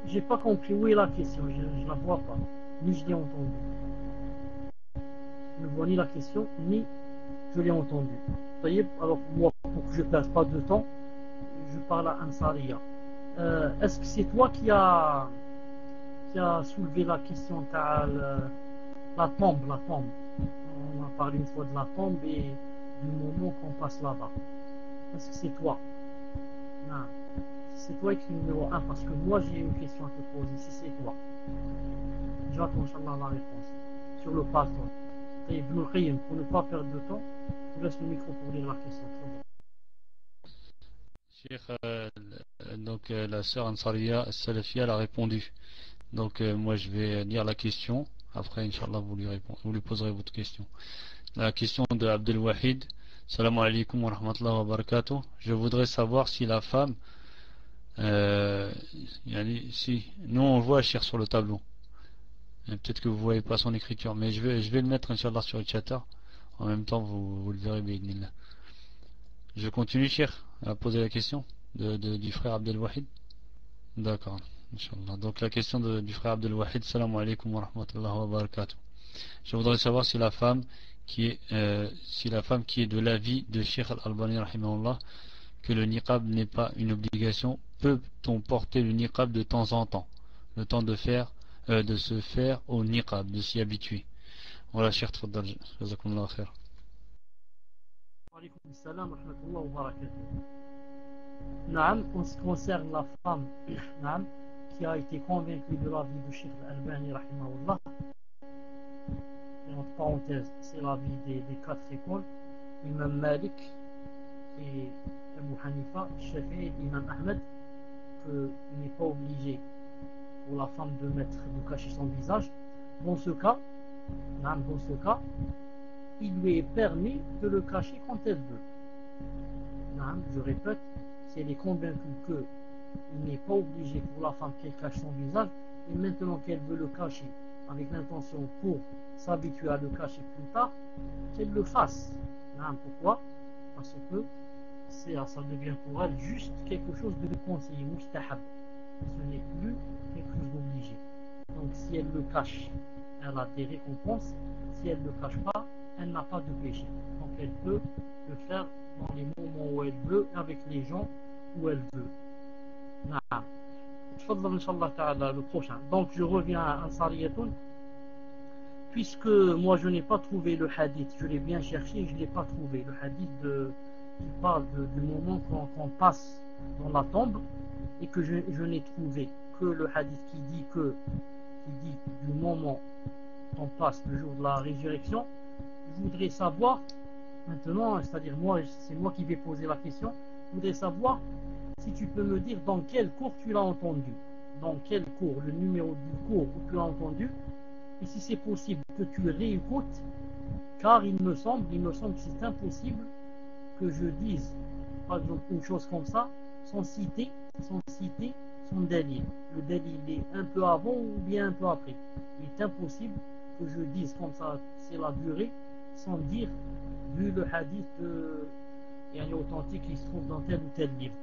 j'ai pas compris où est la question, je la vois pas, ni je l'ai entendue. Je ne vois ni la question, ni je l'ai entendue. Voyez, alors moi, pour que je ne perde pas de temps, je parle à Ansariya. Est-ce que c'est toi qui a soulevé la question de la tombe? On a parlé une fois de la tombe et du moment qu'on passe là-bas. Est-ce que c'est toi? Non. C'est toi qui es numéro 1 parce que moi j'ai une question à te poser. Si c'est toi, j'attends Inch'Allah la réponse sur le pas. Et Ibn al-Qayyim, pour ne pas perdre de temps, je vous laisse le micro pour lire la question. Donc la sœur Ansariya Salafia a répondu. Donc moi je vais lire la question. Après Inch'Allah vous lui poserez votre question. La question de Abdelwahid. Salam alaikum wa rahmatullahi wa barakatuh. Je voudrais savoir si la femme si nous on voit Cheikh sur le tableau, peut-être que vous voyez pas son écriture, mais je vais le mettre Inch'Allah sur le chatter. En même temps vous le verrez bi'idhnillah. Je continue Cheikh à poser la question du frère Abdelwahid. D'accord, Inch'Allah. Donc la question du frère Abdelwahid. Salam alaikum wa rahmatullahi wa barakatuh. Je voudrais savoir si la femme qui est de l'avis de Cheikh Al-Albani rahimahullah que le niqab n'est pas une obligation, peut-on porter le niqab de temps en temps, le temps de se faire au niqab, de s'y habituer? Voilà, Cheikh, tfaddal, jazakumullah khair. Wa alaykoum assalam wa rahmatullahi wa barakatuh. Naam, en ce qui concerne la femme naam, qui a été convaincue de l'avis de Cheikh Al-Albani rahimahullah, entre parenthèses, c'est l'avis des 4 écoles, Imam Malik et Abu Hanifa, Shafi'i et Imam Ahmed, qu'il n'est pas obligé pour la femme de cacher son visage. Dans ce cas, il lui est permis de le cacher quand elle veut. Je répète, si elle est convaincue qu'il n'est pas obligé pour la femme qu'elle cache son visage, et maintenant qu'elle veut le cacher avec l'intention pour s'habituer à le cacher plus tard, qu'elle le fasse. Pourquoi? Parce que ça devient pour elle juste quelque chose de conseillé, mustahab. Ce n'est plus quelque chose d'obligé. Donc si elle le cache, elle a des récompenses. Si elle ne le cache pas, elle n'a pas de péché. Donc elle peut le faire dans les moments où elle veut, avec les gens où elle veut. Le prochain. Donc je reviens à Ansariyatun. Puisque moi je n'ai pas trouvé le hadith, je l'ai bien cherché, je ne l'ai pas trouvé. Le hadith qui parle du moment qu'on passe dans la tombe, et que je n'ai trouvé que le hadith qui dit du moment qu'on passe le jour de la résurrection. Je voudrais savoir maintenant, c'est-à-dire c'est moi qui vais poser la question, je voudrais savoir si tu peux me dire dans quel cours tu l'as entendu, dans quel cours, le numéro du cours où tu l'as entendu, et si c'est possible que tu réécoutes, car il me semble que c'est impossible que je dise par exemple une chose comme ça sans citer son délit. Le délit est un peu avant ou bien un peu après. Il est impossible que je dise comme ça, c'est la durée, sans dire vu le hadith authentique qui se trouve dans tel ou tel livre.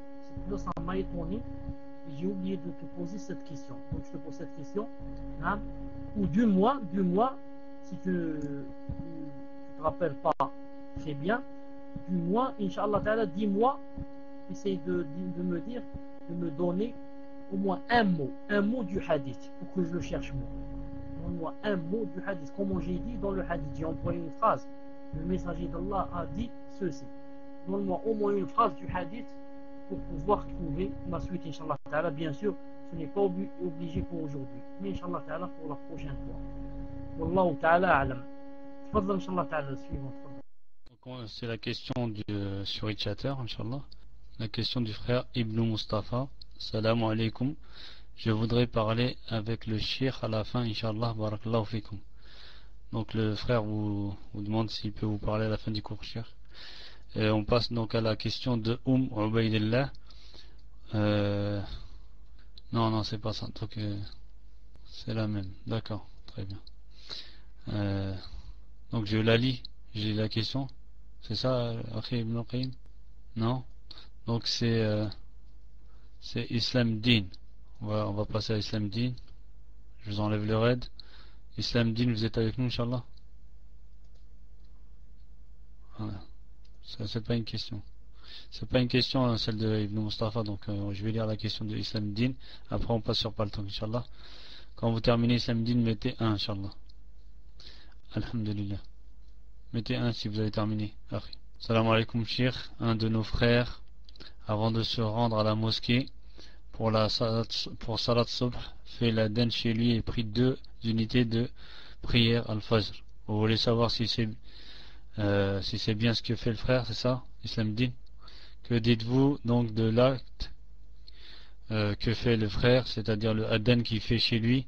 Là, ça m'a étonné et j'ai oublié de te poser cette question. Donc je te pose cette question. Ou du moins, si tu ne te rappelles pas très bien, du moins, Inch'Allah Ta'ala, dis-moi, essaye de me dire, de me donner au moins un mot du hadith, pour que je le cherche moi. Donne-moi un mot du hadith, comme j'ai dit dans le hadith, j'ai employé une phrase, le messager d'Allah a dit ceci. Donne-moi au moins une phrase du hadith pour pouvoir trouver la suite, Inch'Allah Ta'ala. Bien sûr, ce n'est pas obligé pour aujourd'hui, mais Inch'Allah Ta'ala pour la prochaine fois. Wallahu Ta'ala a'lam. Tfadl Inch'Allah Ta'ala, le suivant. C'est la question sur Itchater, Inch'Allah. La question du frère Ibn Mustafa. Salam alaikum. Je voudrais parler avec le shir à la fin, Inch'Allah, barakallahu fikum. Donc le frère vous demande s'il peut vous parler à la fin du cours, shir. Et on passe donc à la question de Ubaydillah. Non, c'est pas ça. Donc c'est la même. D'accord, très bien. Donc je la lis. J'ai la question. C'est ça, Akhi Ibn Qayyim? Non. Donc c'est Islam Din. On va passer à Islam Din. Je vous enlève le raid. Islam Din, vous êtes avec nous, Inch'Allah? Voilà. Ça, c'est pas une question. C'est pas une question, celle de Ibn Mustafa. Donc je vais lire la question de Islam Din. Après on passe sur Paltok, Inch'Allah. Quand vous terminez Islam Din, mettez 1, Inch'Allah. Alhamdulillah. Mettez 1 si vous avez terminé. Salam alaikum, Shir. Un de nos frères, avant de se rendre à la mosquée pour Salat Subh, fait l'adhan chez lui et prit 2 unités de prière al-Fajr. Vous voulez savoir si c'est bien ce que fait le frère, c'est ça, Islam Din? Que dites-vous donc de l'acte que fait le frère, c'est-à-dire le adhan qu'il fait chez lui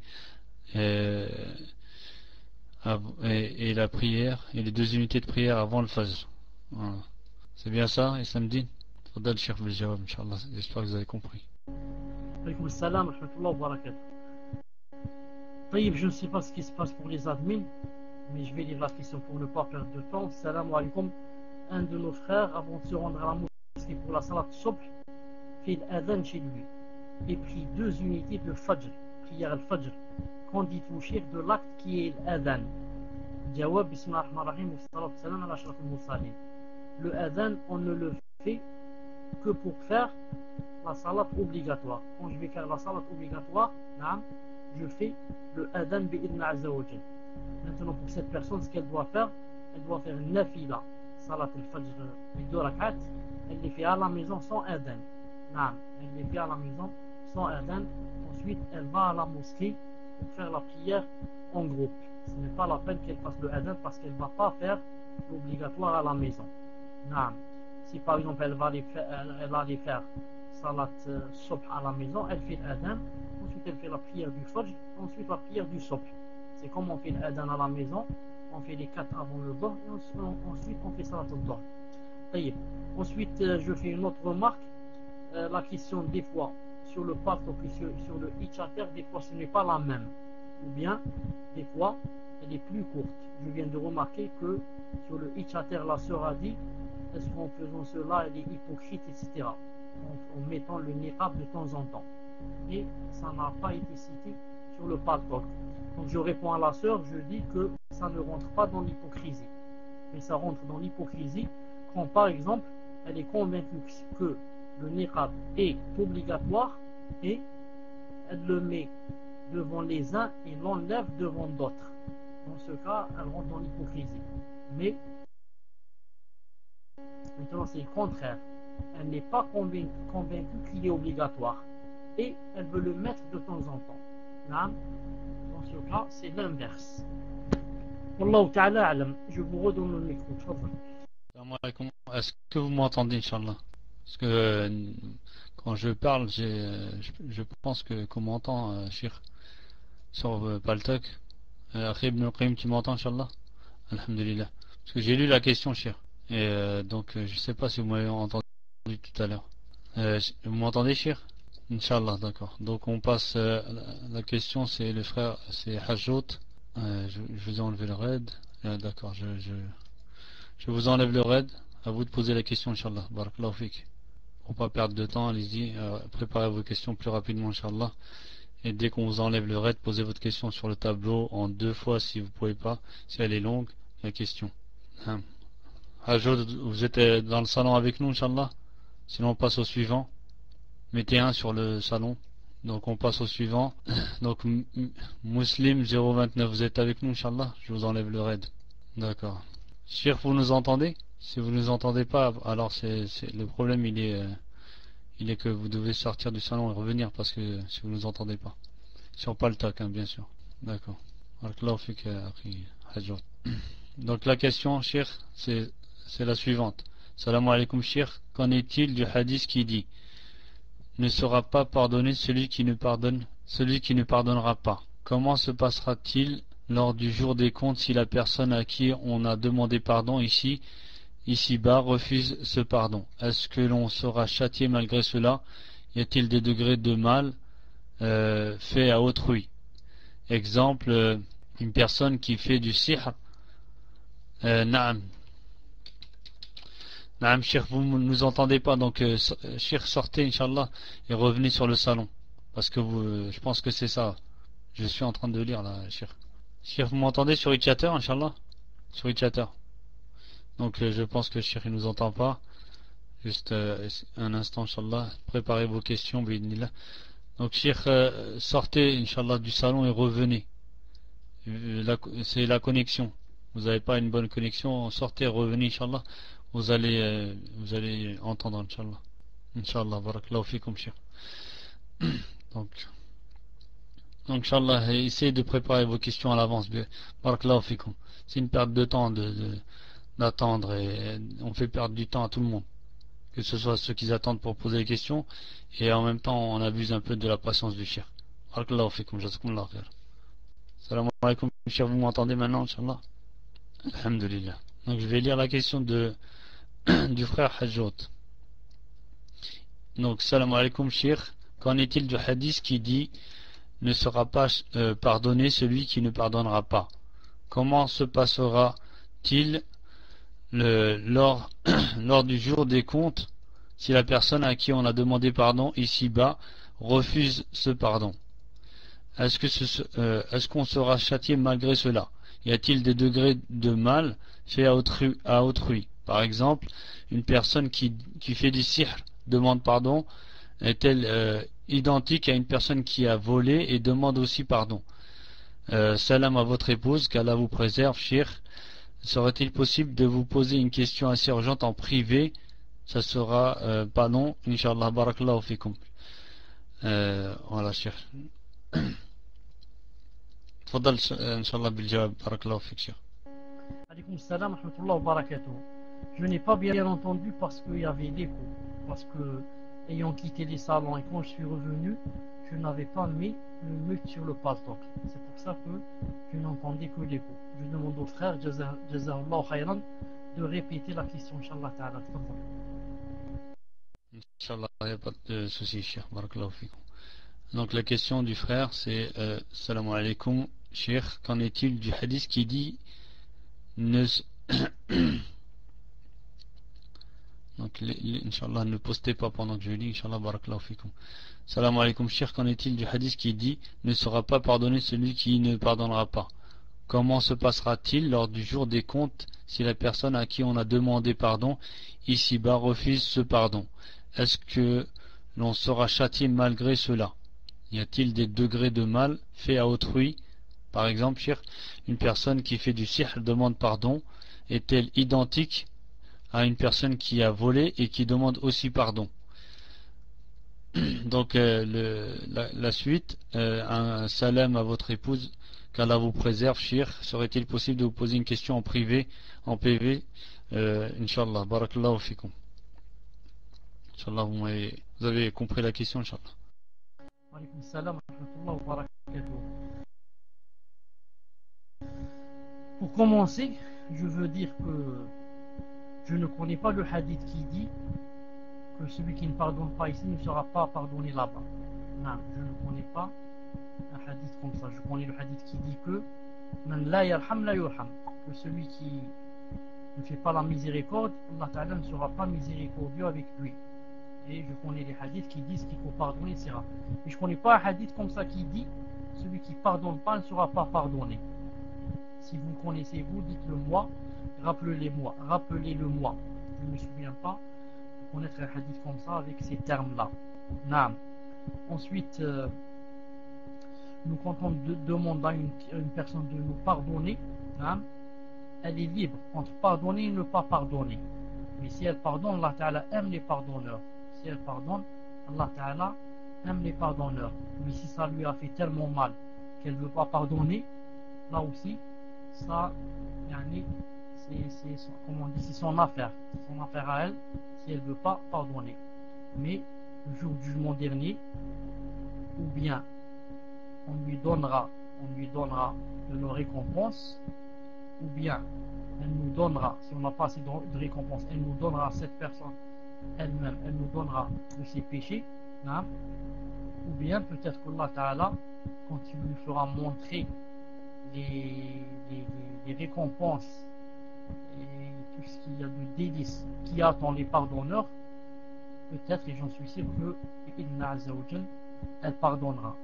et la prière, et les 2 unités de prière avant le Fajr? Voilà. C'est bien ça, Islam Din? Fadal Cheikh Biljawab, Inch'Allah. J'espère que vous avez compris. Alaykoum salam, rahmatullah wa barakatuh. Je ne sais pas ce qui se passe pour les admins, mais je vais lire la question pour ne pas perdre de temps. Salam alaikum. Un de nos frères, avant de se rendre à la mosquée pour la salat subh, fait l'adhan chez lui et prit 2 unités de Fajr, prière al-Fajr. Qu'en dites-vous, Cheikh, de l'acte qui est l'adhan? Jawab, bismillah ar-Rahman ar-Rahim, wa salatu salam ala ashraf al-mursalin. Le adhan, on ne le fait que pour faire la salat obligatoire. Quand je vais faire la salat obligatoire, je fais le adhan bi'idna azza wa jal. Maintenant, pour cette personne, ce qu'elle doit faire, elle doit faire une nafila, salat al-fajr, les 2 rak'at, elle les fait à la maison sans adhan. Elle les fait à la maison sans adhan. Ensuite, elle va à la mosquée pour faire la prière en groupe. Ce n'est pas la peine qu'elle fasse le adhan parce qu'elle ne va pas faire l'obligatoire à la maison. Si par exemple elle va aller faire salat subh à la maison, elle fait l'adhan, ensuite elle fait la prière du fajr, ensuite la prière du subh. C'est comme on fait l'adhan à la maison, on fait les 4 avant le dhuhr et ensuite on fait salat al-dhuhr. Ensuite je fais une autre remarque, la question des fois sur le paltok et sur le hitchater, des fois ce n'est pas la même, ou bien des fois elle est plus courte. Je viens de remarquer que sur le hitchater la sœur a dit, est-ce qu'en faisant cela elle est hypocrite, etc., en mettant le niqab de temps en temps, et ça n'a pas été cité sur le paltok. Donc je réponds à la sœur, je dis que ça ne rentre pas dans l'hypocrisie, mais ça rentre dans l'hypocrisie quand par exemple elle est convaincue que le niqab est obligatoire et elle le met devant les uns et l'enlève devant d'autres. Dans ce cas, elle rentre dans l'hypocrisie. Mais maintenant c'est le contraire. Elle n'est pas convaincue qu'il est obligatoire et elle veut le mettre de temps en temps. Dans ce cas, c'est l'inverse. Wallahu ta'ala alam. Je vous redonne le micro. Salam alaikum. Est-ce que vous m'entendez, Inch'Allah? Parce que quand je parle, je pense qu'on m'entend, Shir, sur Paltok. Akhi Ibn Qayyim, tu m'entends, Inch'Allah? Alhamdulillah. Parce que j'ai lu la question, Shir. Et donc, je ne sais pas si vous m'avez entendu tout à l'heure. Vous m'entendez, Shir? Inch'Allah, d'accord. Donc, on passe. La question, c'est le frère, c'est Hajjot. Je vous ai enlevé le raid. D'accord, je vous enlève le raid. À vous de poser la question, Inch'Allah. Barakallahu fik. Pour pas perdre de temps, allez-y. Préparez vos questions plus rapidement, Inch'Allah. Et dès qu'on vous enlève le raid, posez votre question sur le tableau en 2 fois si vous pouvez pas. Si elle est longue, la question. Hajjot, vous êtes dans le salon avec nous, Inch'Allah? Sinon, on passe au suivant. Mettez 1 sur le salon. Donc on passe au suivant. Donc Muslim 029, vous êtes avec nous, Inch'Allah? Je vous enlève le raid. D'accord. Cheikh, vous nous entendez? Si vous ne nous entendez pas, alors le problème il est que vous devez sortir du salon et revenir parce que si vous ne nous entendez pas. Sur Paltalk, hein, bien sûr. D'accord. Donc la question, Cheikh, c'est la suivante. Salam alaikum, Cheikh. Qu'en est-il du hadith qui dit: ne sera pas pardonné celui qui ne pardonnera pas? Comment se passera-t-il lors du jour des comptes si la personne à qui on a demandé pardon ici-bas refuse ce pardon? Est-ce que l'on sera châtié malgré cela? Y a-t-il des degrés de mal fait à autrui? Exemple, une personne qui fait du sihr. Naam. Naam, Cheikh, vous ne nous entendez pas, donc Cheikh, sortez, Inch'Allah, et revenez sur le salon. Parce que je pense que c'est ça. Je suis en train de lire là, Cheikh. Cheikh, vous m'entendez sur e-chatter, Inch'Allah? Sur e-chatter. Donc je pense que Cheikh ne nous entend pas. Juste un instant, Inch'Allah. Préparez vos questions, bidnillah. Donc Cheikh, sortez, Inch'Allah, du salon et revenez. C'est la connexion. Vous n'avez pas une bonne connexion, sortez, revenez, Inch'Allah. Vous allez entendre, Inch'Allah. Inch'Allah, barakallahu fikum, Cheikh. Donc Inch'Allah, essayez de préparer vos questions à l'avance. Barakallahu fikum. C'est une perte de temps d'attendre et on fait perdre du temps à tout le monde. Que ce soit ceux qui attendent pour poser des questions et en même temps on abuse un peu de la patience du Cheikh. Barakallahu fikum, jazakumullah khair. Salam alaikum, Cheikh, vous m'entendez maintenant, Inch'Allah? Alhamdulillah. Donc je vais lire la question du frère Hajjot. Donc salam alaikum, Cheikh. Qu'en est-il du hadith qui dit: ne sera pas pardonné celui qui ne pardonnera pas? Comment se passera-t-il lors du jour des comptes si la personne à qui on a demandé pardon ici-bas refuse ce pardon? Est-ce qu'on sera châtié malgré cela? Y a-t-il des degrés de mal fait à autrui? Par exemple, une personne qui fait du sihr demande pardon, est-elle identique à une personne qui a volé et demande aussi pardon? Salam à votre épouse, qu'Allah vous préserve, Cheikh. Serait-il possible de vous poser une question assez urgente en privé? Ça sera pas long, Inch'Allah, barakallahu fikum. Voilà, Cheikh. تفضل ان شاء الله بالجواب. بارك الله فيك شيخ. Alaykoum salam wa rahmatullah wa barakatuh. Je n'ai pas bien entendu parce qu'il y avait l'écho. Parce que, ayant quitté les salons et quand je suis revenu, je n'avais pas mis le mute sur le Paltalk. C'est pour ça que je n'entendais que l'écho. Je demande au frère, Jazahullah khayran, de répéter la question, Inch'Allah ta'ala. Inch'Allah, il n'y a pas de souci, Cheikh. Barakallahu fikum. Donc la question du frère c'est salam alaikum, Cheikh, qu'en est-il du hadith qui dit donc Inch'Allah, ne postez pas pendant que je lis, Inch'Allah, barakallahu fikum. Salam alaikum, Cheikh, qu'en est-il du hadith qui dit: ne sera pas pardonné celui qui ne pardonnera pas? Comment se passera-t-il lors du jour des comptes si la personne à qui on a demandé pardon ici-bas refuse ce pardon? Est-ce que l'on sera châtié malgré cela? Y a-t-il des degrés de mal fait à autrui? Par exemple, Cheikh, une personne qui fait du sihr demande pardon, est-elle identique à une personne qui a volé et qui demande aussi pardon? Donc la suite, un salam à votre épouse, qu'Allah vous préserve, Cheikh. Serait-il possible de vous poser une question en privé, en PV? Inch'Allah, barakallahu fikum. Inch'Allah, vous avez compris la question, Inch'Allah. Alaykoum salam wa rahmatullah wa barakatuh. Pour commencer, je veux dire que je ne connais pas le hadith qui dit que celui qui ne pardonne pas ici ne sera pas pardonné là-bas. Non, je ne connais pas un hadith comme ça. Je connais le hadith qui dit que Man la yarham la yurham, que celui qui ne fait pas la miséricorde, Allah Ta'ala ne sera pas miséricordieux avec lui. Et je connais les hadiths qui disent qu'il faut pardonner, etc. Mais je ne connais pas un hadith comme ça qui dit celui qui ne pardonne pas ne sera pas pardonné. Si vous connaissez, vous dites-le moi, rappelez-le-moi. Je ne me souviens pas de connaître un hadith comme ça avec ces termes-là. Naam. Ensuite, nous, quand on demande à une personne de nous pardonner, hein, elle est libre entre pardonner et ne pas pardonner. Mais si elle pardonne, Allah Ta'ala aime les pardonneurs. Si elle pardonne, Allah Ta'ala aime les pardonneurs. Mais si ça lui a fait tellement mal qu'elle ne veut pas pardonner, là aussi, ça, c'est son affaire. Son affaire à elle, si elle ne veut pas pardonner. Mais le jour du jugement dernier, ou bien on lui donnera de nos récompenses, ou bien elle nous donnera, si on n'a pas assez de récompenses, elle nous donnera, cette personne elle-même, elle nous donnera de ses péchés, hein, ou bien peut-être qu'Allah Ta'ala, quand il lui fera montrer les récompenses et tout ce qu'il y a de délices qui attend les pardonneurs, peut-être, et j'en suis sûr que Inna Azza wa Jal, elle pardonnera.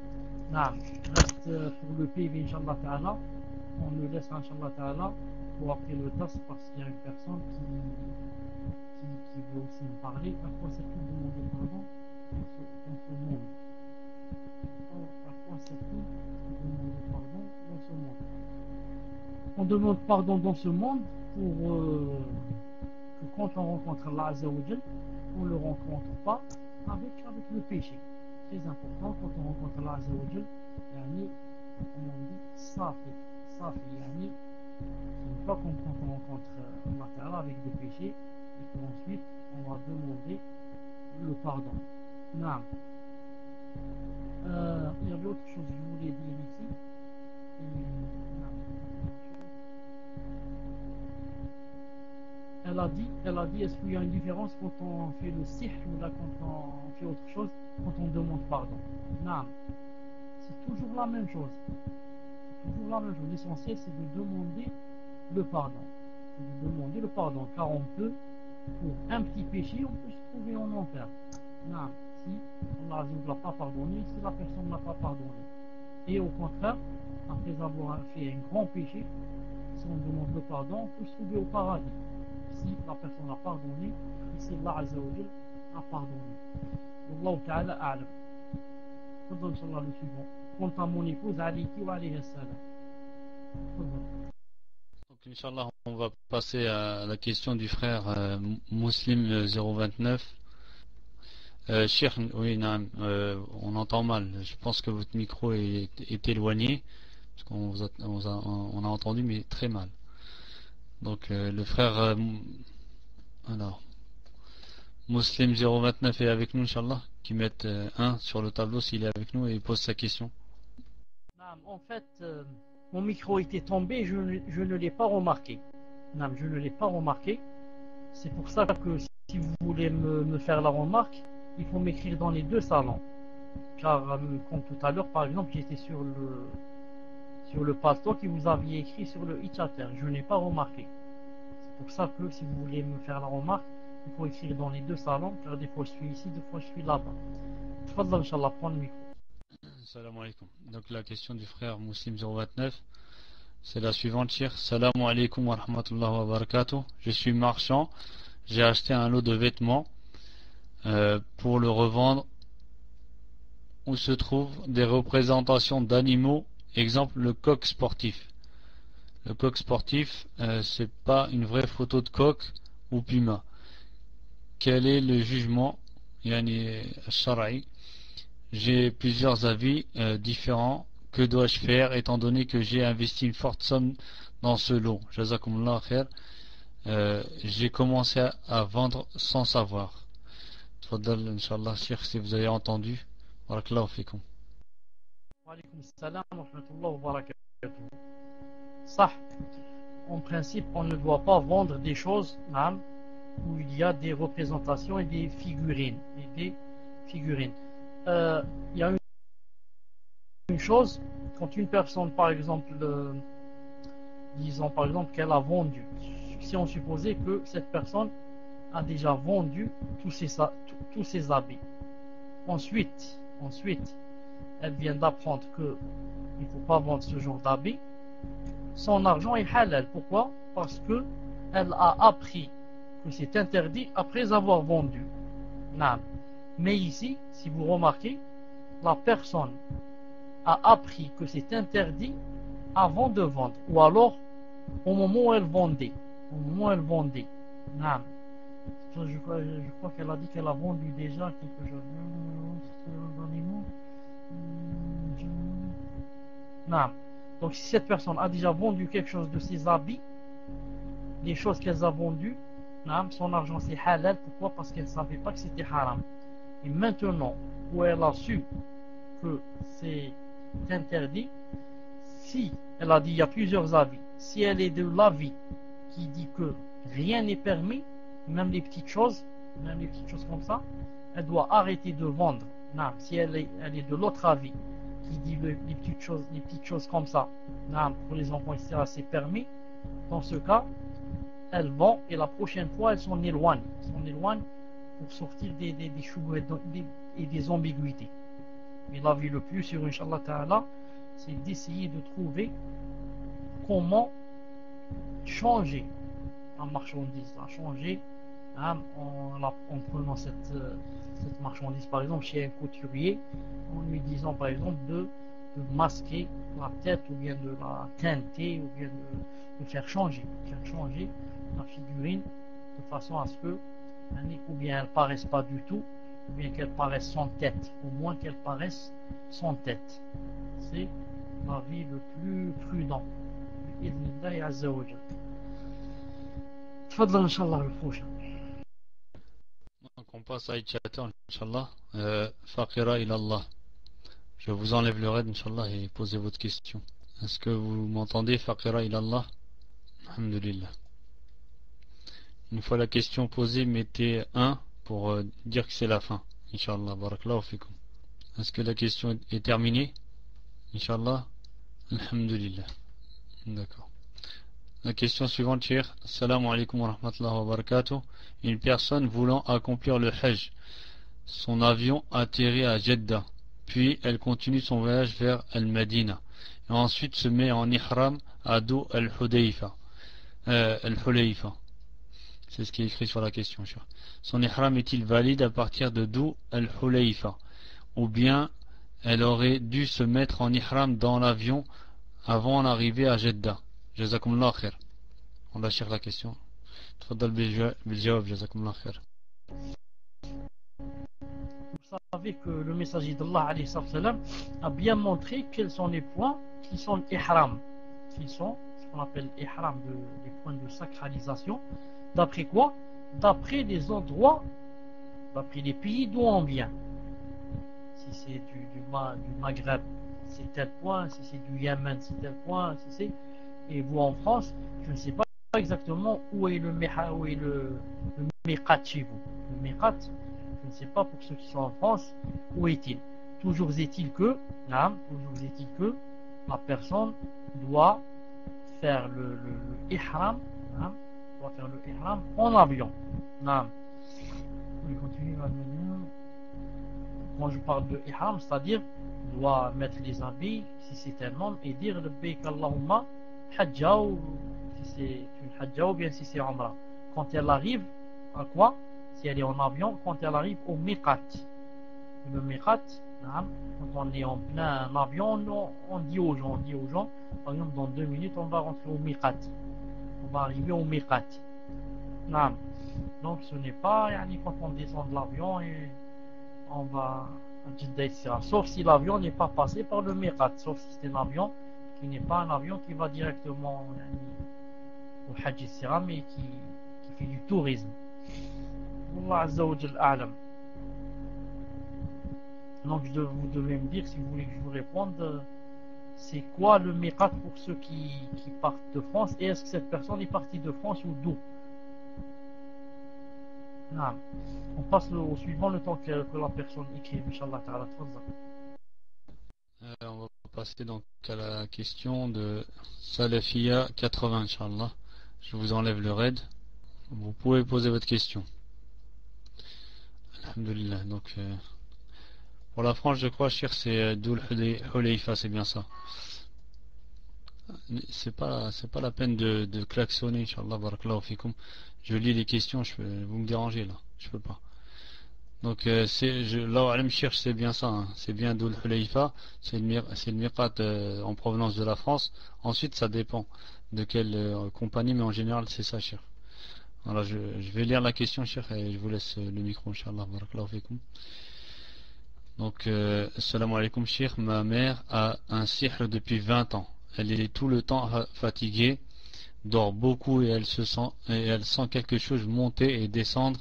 Reste pour le PV, Inch'Allah Ta'ala, on le laisse, Inch'Allah Ta'ala, pour après le tasse, parce qu'il y a une personne qui veut aussi me parler. À quoi sert-il de demander pardon dans ce monde? À quoi sert-il de demander pardon dans ce monde? On demande pardon dans ce monde pour que quand on rencontre Allah Azza wa Jal, on ne le rencontre pas avec le péché. Très important, quand on rencontre Allah Azza wa Jal, comme on dit, safi, c'est pas comme quand on rencontre Allah Ta'ala avec des péchés et qu'ensuite on va demander le pardon. Non. Il y avait autre chose que je voulais dire ici. Elle a dit, est-ce qu'il y a une différence quand on fait le sihr ou là quand on fait autre chose, quand on demande pardon? Non. C'est toujours la même chose. L'essentiel, c'est de demander le pardon. Car on peut, pour un petit péché, on peut se trouver en enfer. Non. Si Allah ne l'a pas pardonné, si la personne n'a pas pardonné. Et au contraire, après avoir fait un grand péché, si on demande le pardon, on peut se trouver au paradis. Si la personne a pardonné, et si Allah Azza wa Jal a pardonné. Wallahu Ta'ala a'lam. Faudra Inch'Allah le suivant. Quant à mon épouse, alayki wa alayhi salam. Donc, Inch'Allah, on va passer à la question du frère Muslim 029. Cheikh, oui, on entend mal. Je pense que votre micro est éloigné, parce qu'on a entendu, mais très mal. Donc, le frère alors, Muslim 029 est avec nous, Inch'Allah, qui mette 1 sur le tableau s'il est avec nous et il pose sa question. En fait, mon micro était tombé, je ne l'ai pas remarqué. Non, je ne l'ai pas remarqué. C'est pour ça que si vous voulez me faire la remarque, il faut m'écrire dans les deux salons. Car, comme tout à l'heure, par exemple, j'étais sur le pasteur qui vous aviez écrit sur le e-chatter. Je n'ai pas remarqué. C'est pour ça que si vous voulez me faire la remarque, il faut écrire dans les deux salons, car des fois je suis ici, des fois je suis là-bas. Tfadla, Inch'Allah, prends le micro. Salam alaikum. Donc la question du frère Muslim 029, c'est la suivante, Cheikh. Salam alaikum wa rahmatullahi wa barakatuh. Je suis marchand, j'ai acheté un lot de vêtements pour le revendre où se trouvent des représentations d'animaux, exemple le coq sportif. Le coq sportif, c'est pas une vraie photo de coq ou puma. Quel est le jugement yani shara'i? J'ai plusieurs avis différents. Que dois-je faire étant donné que j'ai investi une forte somme dans ce lot? Jazakumullah khair. J'ai commencé à vendre sans savoir. Tfaddal, Inch'Allah, Cheikh, si vous avez entendu. Barakallahu fikum. Wa alaykum salam wa rahmatullahi wa barakatuh. Ça, en principe, on ne doit pas vendre des choses où il y a des représentations et des figurines. Il y a une chose, quand une personne, par exemple, disons par exemple qu'elle a vendu, si on supposait que cette personne a déjà vendu tous ses habits, ensuite elle vient d'apprendre qu'il ne faut pas vendre ce genre d'habits, son argent est halal. Pourquoi? Parce que elle a appris que c'est interdit après avoir vendu. Non. Mais ici, si vous remarquez, la personne a appris que c'est interdit avant de vendre, ou alors au moment où elle vendait. Au moment où elle vendait. Non. Je crois qu'elle a dit qu'elle a vendu déjà quelque chose. Non. Donc si cette personne a déjà vendu quelque chose de ses habits, les choses qu'elle a vendues, non, son argent c'est halal. Pourquoi? Parce qu'elle ne savait pas que c'était haram. Et maintenant où elle a su que c'est interdit, si elle a dit il y a plusieurs avis, si elle est de l'avis qui dit que rien n'est permis, même les petites choses comme ça, elle doit arrêter de vendre. Non, si elle est de l'autre avis qui dit les petites choses comme ça, non, pour les enfants etc. c'est permis, dans ce cas elle vend et la prochaine fois elle s'en éloigne pour sortir des choux et des ambiguïtés. Mais l'avis le plus sûr, Inch'Allah Ta'ala, c'est d'essayer de trouver comment changer la marchandise, la changer en prenant cette marchandise par exemple chez un couturier, en lui disant par exemple de masquer la tête ou bien de la teinter ou bien de faire changer la figurine de façon à ce que ou bien elle paraisse pas du tout ou bien qu'elle paraisse sans tête, au moins qu'elle paraisse sans tête. C'est l'avis le plus prudent. Bi'idhnillahi azza wa jalla. Tfadhal Inch'Allah le prochain. Donc on passe à Itchater, Inch'Allah. Faqira ilallah. Je vous enlève le raid, Inch'Allah, et posez votre question. Est-ce que vous m'entendez? Faqira ilallah. Alhamdulillah. Une fois la question posée, mettez 1 pour dire que c'est la fin. Inch'Allah. Barakallahu fikum. Est-ce que la question est terminée? Inch'Allah. Alhamdulillah. D'accord. La question suivante, Cheikh. Assalamu alaikum wa rahmatullahi wa barakatuh. Une personne voulant accomplir le Hajj, son avion atterrit à Jeddah, puis elle continue son voyage vers Al-Madina, et ensuite se met en ihram à Dou Al-Hulayfa. C'est ce qui est écrit sur la question, Cheikh. Son ihram est-il valide à partir de Dou Al-Hulayfa, ou bien elle aurait dû se mettre en ihram dans l'avion avant d'arriver à Jeddah? Jazakumullah khair. On va chercher la question. Tfaddal biljawab, jazakumullah khair. Vous savez que le messager d'Allah alayhi salam a bien montré quels sont les points qui sont ihram, qui sont ce qu'on appelle ihram, les points de sacralisation. D'après quoi? D'après les endroits, d'après les pays d'où on vient. Si c'est du Maghreb, c'est tel point. Si c'est du Yémen, c'est tel point. Si c'est... Et vous en France, je ne sais pas exactement où est le miqat chez vous. Le miqat, je ne sais pas pour ceux qui sont en France, où est-il? Toujours est-il que la personne doit faire le ihram, en avion. Quand je parle de ihram, c'est-à-dire doit mettre les habits si c'est un homme et dire labbayk Allahumma hajja, ou si c'est une hajja ou bien si c'est umra. Quand elle arrive à quoi? Si elle est en avion, quand elle arrive au miqat. Le miqat, quand on est en plein avion, on dit aux gens, par exemple dans 2 minutes on va rentrer au miqat, on va arriver au miqat. Donc ce n'est pas quand on descend de l'avion et on va à Jeddah, etc. Sauf si l'avion n'est pas passé par le miqat, sauf si c'est un avion qui n'est pas un avion qui va directement au Hajj, etc., mais qui fait du tourisme. Allah Azza wa Jal a'lam. Donc vous devez me dire, si vous voulez que je vous réponde, c'est quoi le miqat pour ceux qui partent de France, et est-ce que cette personne est partie de France ou d'où? On passe au suivant le temps que la personne écrit, Inch'Allah ta'ala. On va passer donc à la question de Salafia 80, Inch'Allah. Je vous enlève le raid. Vous pouvez poser votre question. Alhamdulillah. Donc, pour la France, je crois, cher, c'est Doul Hulayfa, c'est bien ça. C'est pas la peine de klaxonner, Inch'Allah, barakallahu fikum. Je lis les questions, vous me dérangez là, je peux pas. Donc là où Alim cherche, c'est bien ça, hein. C'est bien Dhul Hulayfa, c'est le miqat en provenance de la France. Ensuite ça dépend de quelle compagnie, mais en général c'est ça, cher. Voilà, je vais lire la question, cher, et je vous laisse le micro, Inch'Allah. Barakallahu fikum. Donc assalamu alaikum, cher. Ma mère a un sihr depuis 20 ans. Elle est tout le temps fatiguée, dort beaucoup et elle sent quelque chose monter et descendre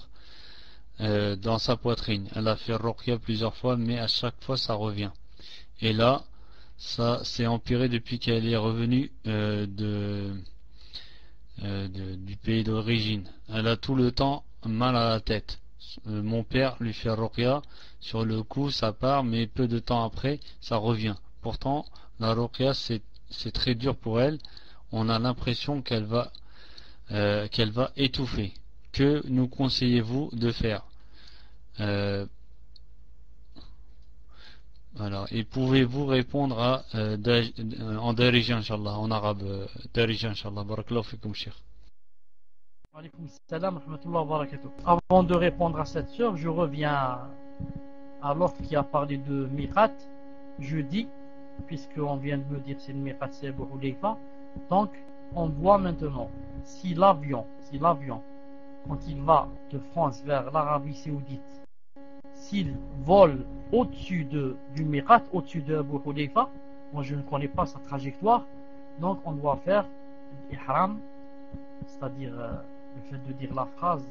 dans sa poitrine. Elle a fait ruqya plusieurs fois, mais à chaque fois ça revient. Et là, ça s'est empiré depuis qu'elle est revenue du pays d'origine. Elle a tout le temps mal à la tête. Mon père lui fait ruqya sur le coup, ça part, mais peu de temps après, ça revient. Pourtant, la ruqya c'est très dur pour elle. On a l'impression qu'elle va étouffer. Que nous conseillez-vous de faire? Alors, et pouvez-vous répondre en darija, Inch'Allah, en arabe, darija, Inch'Allah. Barakallahu fikum, Cheikh. Wa alaykoum salam wa rahmatullahi wa barakatuh. Avant de répondre à cette sœur, je reviens à l'autre qui a parlé de miqat. Je dis, puisqu'on vient de me dire c'est le miqat, c'est Abu Hulayfa, donc on voit maintenant si l'avion, quand il va de France vers l'Arabie Saoudite, s'il vole au-dessus du miqat, au-dessus de Abu Hulayfa, moi je ne connais pas sa trajectoire, donc on doit faire l'ihram, c'est-à-dire le fait de dire la phrase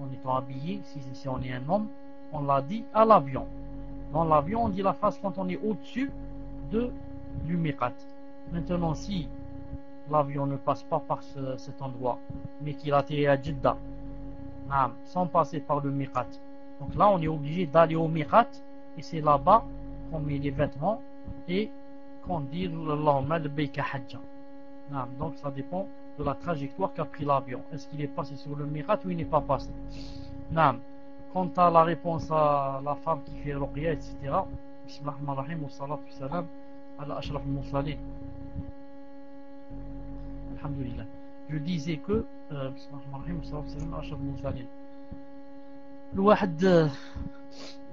en étant habillé, si on est un homme, on l'a dit à l'avion. Dans l'avion, on dit la phrase quand on est au-dessus du miqat. Maintenant, si l'avion ne passe pas par cet endroit, mais qu'il atterrit à Jeddah, sans passer par le miqat, donc là, on est obligé d'aller au miqat, et c'est là-bas qu'on met les vêtements et qu'on dit Allahumma labbayka hajja. Donc ça dépend de la trajectoire qu'a pris l'avion. Est-ce qu'il est passé sur le miqat ou il n'est pas passé? Quant à la réponse à la femme qui fait ruqya, etc. Bismillahirrahmanirrahim, wa salatu wa salam ala ashraf al-mursalin. Alhamdulillah. Je disais que bismillahirrahmanirrahim, wa salatu wa salam ala ashraf al-mursalin. الواحد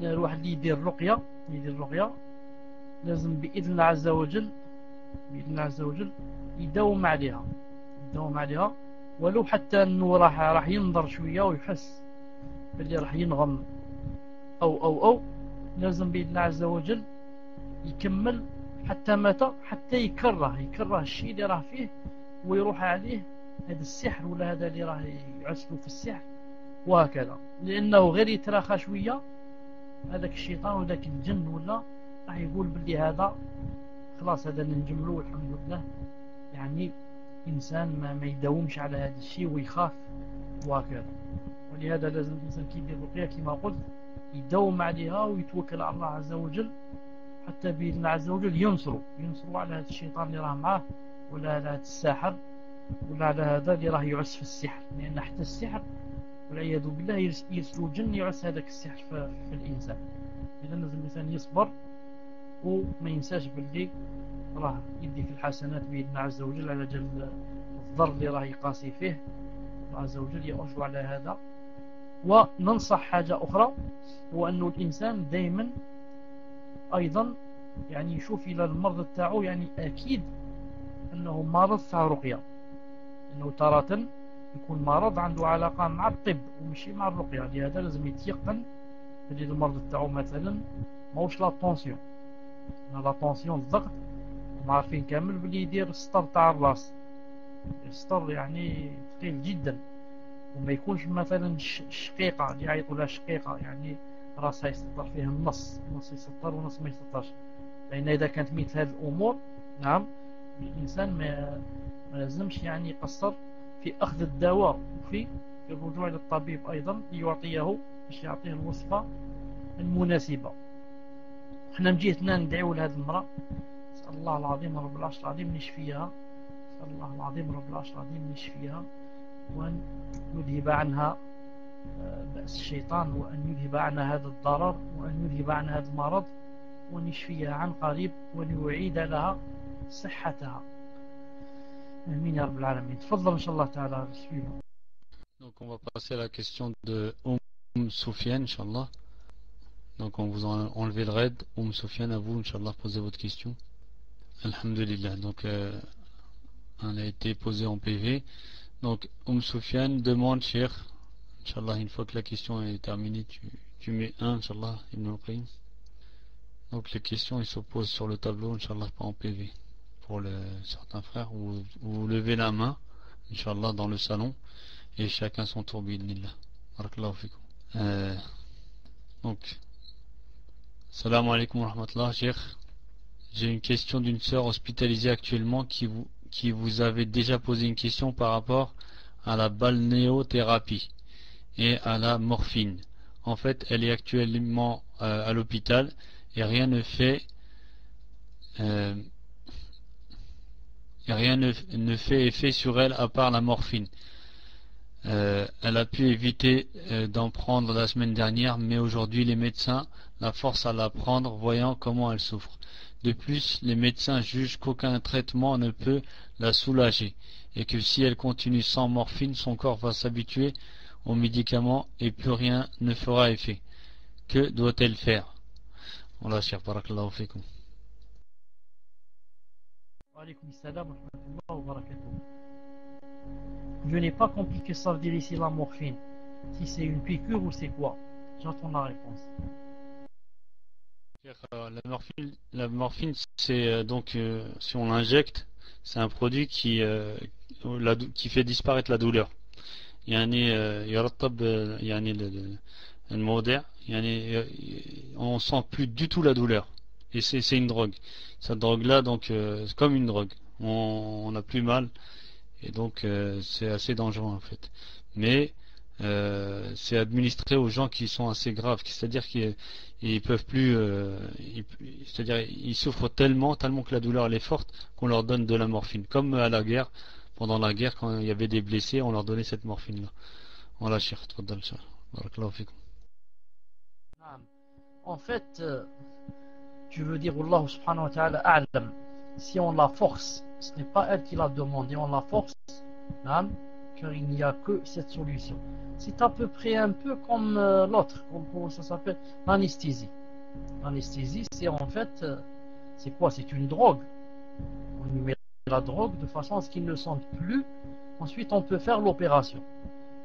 اللي يدير الرقية لازم بإذن الله عز وجل يداوم عليها ولو حتى انه راح ينظر شوية ويحس باللي راح ينغم او لازم بإذن الله عز وجل يكمل حتى متى، حتى يكره الشيء اللي راه فيه ويروح عليه هذا السحر ولا هذا اللي راه يعسلو في السحر وهكذا، لأنه غير يتراخى شوية هذاك الشيطان وذاك الجن ولا راح يقول باللي هذا خلاص هذا ننجمله والحمد لله، يعني إنسان ما يداومش على هذا الشيء ويخاف وهكذا. ولهذا لازم الإنسان كي يدير الرقية كما قلت يداوم عليها ويتوكل على الله عز وجل حتى بإذن الله عز وجل ينصروا على هذا الشيطان اللي راه معاه ولا على هذا الساحر ولا على هذا اللي راه يعس في السحر، لأن حتى السحر والعياذ بالله يرسلوا جن يعس هذاك السحر في الإنسان. إذا لازم الإنسان يصبر وما ينساش باللي راه يدي في الحسنات بإذن الله عز وجل على جل الضر اللي راه يقاسي فيه، الله عز وجل يأجر على هذا. وننصح حاجة أخرى، هو أنه الإنسان دائما أيضا يعني يشوف إلى المرض تاعو، يعني أكيد أنه مرض تاع رقية، أنه تارة يكون مرض عنده علاقة مع الطب ومشي مع الرقية. لهذا لازم يتيقن بلي المرض تاعو مثلا ماهوش لا طونسيون، لا طونسيون الضغط عارفين كامل بلي يدير السطر تاع الراس، السطر يعني ثقيل جدا، وما يكونش مثلا شقيقة اللي يعيطوا لها شقيقة، يعني راسها يسطر فيه النص يسطر ونص ما يسطرش. لأن إذا كانت مثل هذه الأمور الإنسان ما لازمش يعني يقصر في أخذ الدواء وفي الرجوع للطبيب أيضا ليعطيه باش يعطيه الوصفة المناسبة. احنا من جهتنا ندعو لهذه المرأة، نسأل الله العظيم رب العرش العظيم يشفيها، نسأل الله العظيم رب العرش العظيم يشفيها، وأن يذهب عنها بأس الشيطان، وأن يذهب عنها هذا الضرر، وأن يذهب عنها هذا المرض، وأن يشفيها عن قريب، وأن يعيد لها صحتها. آمين يا رب العالمين. تفضل إن شاء الله تعالى. Donc on va passer à la question de Soufiane, Inch'Allah. Donc on vous a enlevé le raid. Soufiane, à vous, Inch'Allah, posez votre question. Alhamdulillah. Donc on a été posé en PV. Donc Soufiane demande, Cheikh, Inch'Allah, une fois que la question est terminée, tu mets 1, Inch'Allah, Ibn al-Qayyim. Donc les questions, ils s'opposent sur le tableau, Inch'Allah, pas en PV. Pour certains frères, vous levez la main, Inch'Allah, dans le salon, et chacun son tour, bi'idnillah. Barakallahu fikum. Donc, salam alaikum wa rahmatullah, Cheikh. J'ai une question d'une sœur hospitalisée actuellement qui vous avait déjà posé une question par rapport à la balnéothérapie et à la morphine. En fait, elle est actuellement à l'hôpital et rien ne fait effet sur elle à part la morphine. Elle a pu éviter d'en prendre la semaine dernière, mais aujourd'hui les médecins la forcent à la prendre, voyant comment elle souffre. De plus, les médecins jugent qu'aucun traitement ne peut la soulager et que si elle continue sans morphine, son corps va s'habituer aux médicaments et plus rien ne fera effet. Que doit-elle faire? Allah Cheikh, barakallahu fikum. Wa alaykoum salam wa rahmatullahi wa barakatuh. Je n'ai pas compris que ça veut dire ici la morphine. Si c'est une piqûre ou c'est quoi? J'attends la réponse. La morphine, c'est donc si on l'injecte, c'est un produit qui fait disparaître la douleur. On sent plus du tout la douleur. Et c'est une drogue. Cette drogue-là, donc, c'est comme une drogue. On n'a plus mal. Et donc, c'est assez dangereux en fait. Mais c'est administré aux gens qui sont assez graves, c'est-à-dire qu'ils peuvent plus, c'est-à-dire ils souffrent tellement que la douleur elle est forte qu'on leur donne de la morphine. Comme à la guerre, pendant la guerre, quand il y avait des blessés, on leur donnait cette morphine-là. Voilà, Cheikh, tfaddal, barakallahu fikum. En fait, tu veux dire Allah subhanahu wa ta'ala a'lam. Si on la force, ce n'est pas elle qui l'a demandé, on la force, car il n'y a que cette solution. C'est à peu près un peu comme l'autre, comment ça s'appelle, l'anesthésie. L'anesthésie, c'est en fait, c'est quoi? C'est une drogue. On lui met la drogue de façon à ce qu'il ne sente plus. Ensuite, on peut faire l'opération.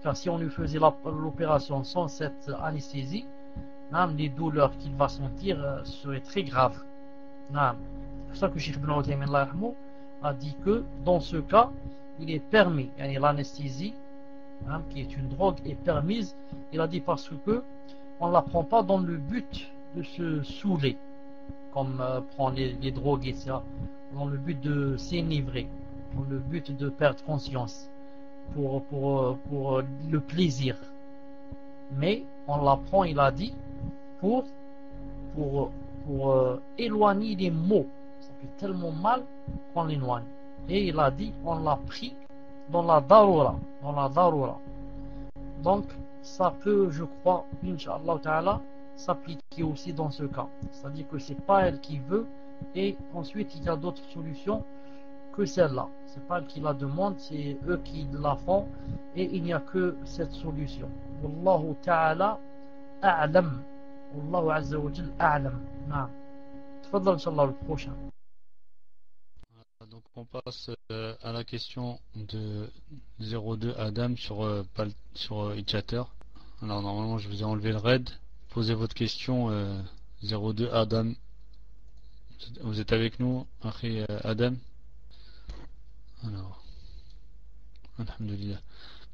Car si on lui faisait l'opération sans cette anesthésie, les douleurs qu'il va sentir seraient très graves. C'est pour ça que Cheikh Ibn Uthaymin a dit que dans ce cas, il est permis, l'anesthésie, qui est une drogue, est permise. Il a dit parce que on ne la prend pas dans le but de se saouler, comme prend les drogues, etc. Dans le but de s'enivrer, dans le but de perdre conscience, pour le plaisir. Mais on la prend, il a dit, pour éloigner les maux. Ça fait tellement mal qu'on l'éloigne. Et il a dit, on l'a pris dans la darura. Donc, ça peut, je crois, Inch'Allah Ta'ala, s'appliquer aussi dans ce cas. C'est-à-dire que c'est pas elle qui veut, et ensuite il y a d'autres solutions que celle-là. C'est pas elle qui la demande, c'est eux qui la font, et il n'y a que cette solution. Wallahu Ta'ala a'lam. Wallahu Azza wa Jal a'lam. Naam. Tfaddal, Inch'Allah, le prochain. Donc on passe à la question de 02 Adam sur Itchater. Alors normalement je vous ai enlevé le raid. Posez votre question 02 Adam. Vous êtes avec nous, Adam? Alors, alhamdulillah.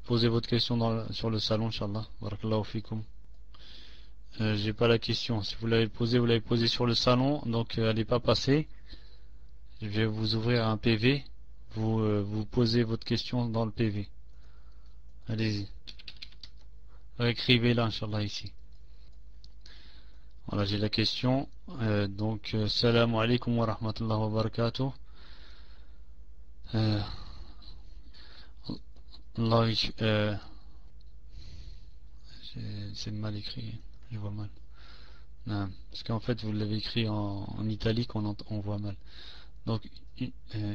Posez votre question sur le salon, Inch'Allah. Barakallahu fikum. J'ai pas la question. Si vous l'avez posée sur le salon, donc elle n'est pas passée. Je vais vous ouvrir un PV. Vous posez votre question dans le PV. Allez-y. Écrivez-la, Inch'Allah, ici. Voilà, j'ai la question. Donc, salam alaikum wa rahmatullahi wa barakatuh. C'est mal écrit. Je vois mal. Non, parce qu'en fait, vous l'avez écrit en italique, on voit mal. Donc,